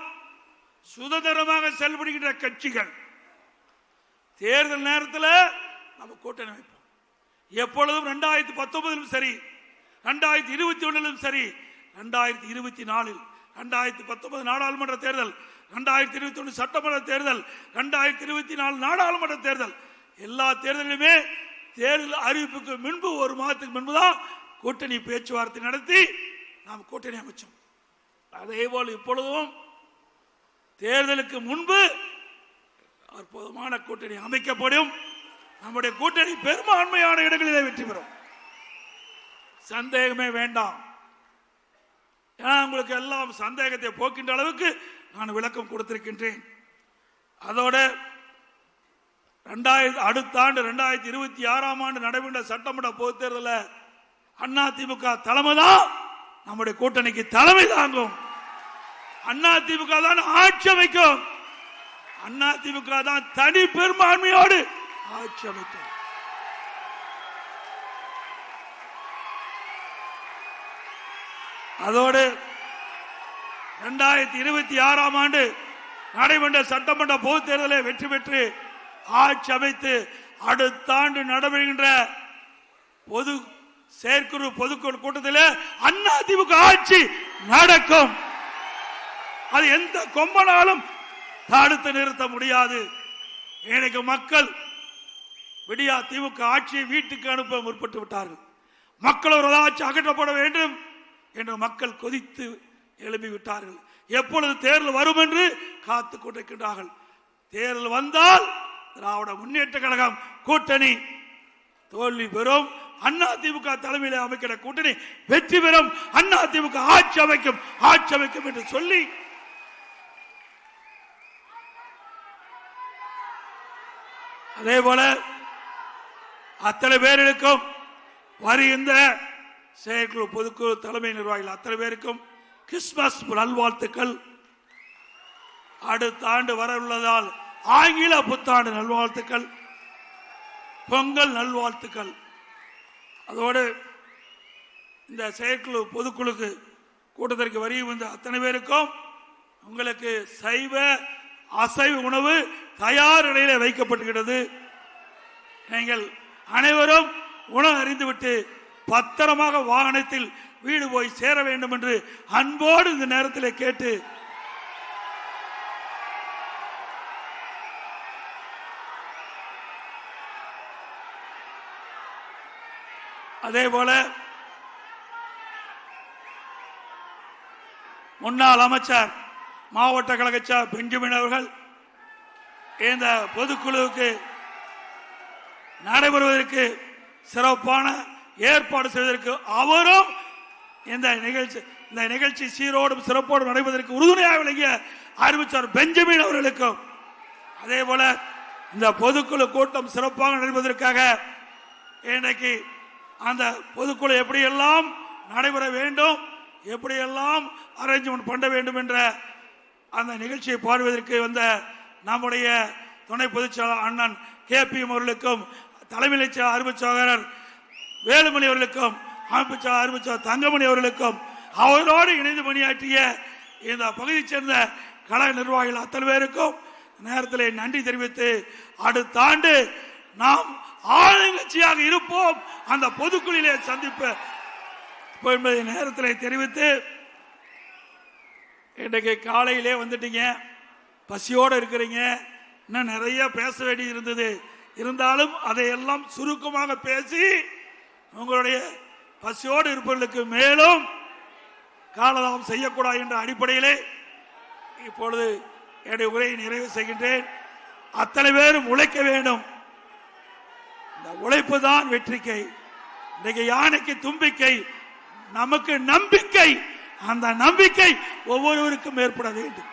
சுதந்திரமாக செயல்படுகின்ற கட்சிகள். தேர்தல் நேரத்தில் நம்ம கூட்டணி வைப்போம். எப்பொழுதும் 2019 சரி, 2021 சரி, 2024 2019 நாடாளுமன்ற தேர்தல், 2021 சட்டமன்ற தேர்தல், 2024 நாடாளுமன்ற தேர்தல், எல்லா தேர்தலிலுமே தேர்தல் அறிவிப்புக்கு முன்பு ஒரு மாதத்துக்கு முன்புதான் கூட்டணி பேச்சுவார்த்தை நடத்தி நாம் கூட்டணி அமைச்சோம். அதே போல் இப்பொழுதும் தேர்தலுக்கு முன்பு அற்புதமான கூட்டணி அமைக்கப்படும். நம்முடைய கூட்டணி பெரும்பான்மையான இடங்களிலே வெற்றி பெறும், சந்தேகமே வேண்டாம். ஏன்னா உங்களுக்கு எல்லாம் சந்தேகத்தை போக்கின்ற அளவுக்கு நான் விளக்கம் கொடுத்திருக்கின்றேன். அதோட அடுத்த ஆண்டு 2026 ஆண்டு நடைபெற்ற சட்டமன்ற பொதுத் தேர்தலில் அதிமுக தலைமை தான் நம்முடைய கூட்டணிக்கு தலைமை தாங்கும். அதிமுக தான் ஆட்சி அமைக்கும், அதிமுக தான் தனி பெரும்பான்மையோடு ஆட்சி அமைக்கும். அதோடு 2026 ஆண்டு நடைபெற்ற சட்டமன்ற பொதுத் தேர்தலில் வெற்றி பெற்று ஆட்சி அமைத்து அடுத்த ஆண்டு நடைபெறுகின்ற பொது செயற்குழு பொதுக்குழு கூட்டத்தில் அதிமுக ஆட்சி நடக்கும். அது எந்த கொம்பனாலும் தடுத்து நிறுத்த முடியாது. இன்னைக்கு மக்கள் விடியா திமுக ஆட்சியை வீட்டுக்கு அனுப்ப முற்பட்டு விட்டார்கள். மக்கள் ஒரு ஆட்சி அகற்றப்பட வேண்டும் என்று மக்கள் கொதித்து எழுப்பிவிட்டார்கள். எப்பொழுது தேர்தல் வரும் என்று காத்துக் கொண்டிருக்கின்றார்கள். தேர்தல் வந்தால் திராவிட முன்னேற்ற கழகம் கூட்டணி தோல்வி பெறும், அதிமுக தலைமையில் அமைக்கிற கூட்டணி வெற்றி பெறும், அதிமுக ஆட்சி அமைக்கும் என்று சொல்லி அதே போல அத்தனை பேருக்கும் வருகின்ற செயற்குழு பொதுக்குழு தலைமை நிர்வாகிகள் அத்தனை பேருக்கும் கிறிஸ்துமஸ் நல்வாழ்த்துக்கள். அடுத்த ஆண்டு வர உள்ளதால் ஆங்கில புத்தாண்டு நல்வாழ்த்துக்கள், பொங்கல் நல்வாழ்த்துக்கள். அதோடு இந்த செயற்குழு பொதுக்குழுக்கு கூட்டத்திற்கு வருகின்ற அத்தனை பேருக்கும் உங்களுக்கு சைவ அசைவ உணவு தயார் நிலையில் வைக்கப்பட்டுகிறது. நீங்கள் அனைவரும் உணவு அறிந்துவிட்டு பத்திரமாக வாகனத்தில் வீடு போய் சேர வேண்டும் என்று அன்போடு இந்த நேரத்தில் கேட்டு அதே போல முன்னாள் அமைச்சர் மாவட்ட கழக பெஞ்சமின் அவர்கள் இந்த பொதுக்குழுவுக்கு நடைபெறுவதற்கு சிறப்பான ஏற்பாடு செய்வதற்கு அவரும் இந்த நிகழ்ச்சி சீரோடும் சிறப்போடும் நடைபெறுவதற்கு உறுதுணையாக விளங்கிய அறிவிச்சார் பெஞ்சமின் அவர்களுக்கும் அதே போல இந்த பொதுக்குழு கூட்டம் சிறப்பாக நடைபெறுவதற்காக இன்றைக்கு அந்த பொதுக்குழு எப்படியெல்லாம் நடைபெற வேண்டும், எப்படியெல்லாம் அரேஞ்ச்மெண்ட் பண்ண வேண்டும் என்ற அந்த நிகழ்ச்சியை பாடுவதற்கு வந்த நம்முடைய துணை பொதுச்செயலாளர் அண்ணன் KPM அவர்களுக்கும், தலைமை அருமை சகோதரர் வேலுமணி அவர்களுக்கும், அமைப்பு அருமை தங்கமணி அவர்களுக்கும், அவரோடு இணைந்து பணியாற்றிய இந்த பகுதியை சேர்ந்த கழக நிர்வாகிகள் அத்தனை பேருக்கும் நேரத்தில் நன்றி தெரிவித்து, அடுத்த ஆண்டு நாம் ஆளுங்கட்சியாக இருப்போம், அந்த பொதுக்குழுவிலே சந்திப்போம் என்பதை நேரத்தில் தெரிவித்து, இன்றைக்கு காலையிலே வந்துட்டீங்க, பசியோடு இருக்கிறீங்க, இன்னும் நிறைய பேச வேண்டி இருந்தது. இருந்தாலும் அதையெல்லாம் சுருக்கமாக பேசி உங்களுடைய பசியோடு இருப்பவர்களுக்கு மேலும் காலதாமம் செய்யக்கூடாது என்ற அடிப்படையிலே இப்பொழுது என்னுடைய உரையை நிறைவு செய்கின்றேன். அத்தனை பேரும் உழைக்க வேண்டும். இந்த உழைப்பு தான் வெற்றிக்கை. இன்றைக்கு யானைக்கு தும்பிக்கை, நமக்கு நம்பிக்கை. அந்த நம்பிக்கை ஒவ்வொருவருக்கும் ஏற்பட வேண்டும்.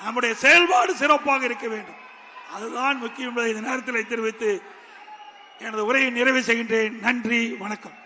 நம்முடைய செயல்பாடு சிறப்பாக இருக்க வேண்டும். அதுதான் முக்கியம் என்பதை இந்த நேரத்தில் தெரிவித்து எனது உரையை நிறைவு செய்கின்றேன். நன்றி, வணக்கம்.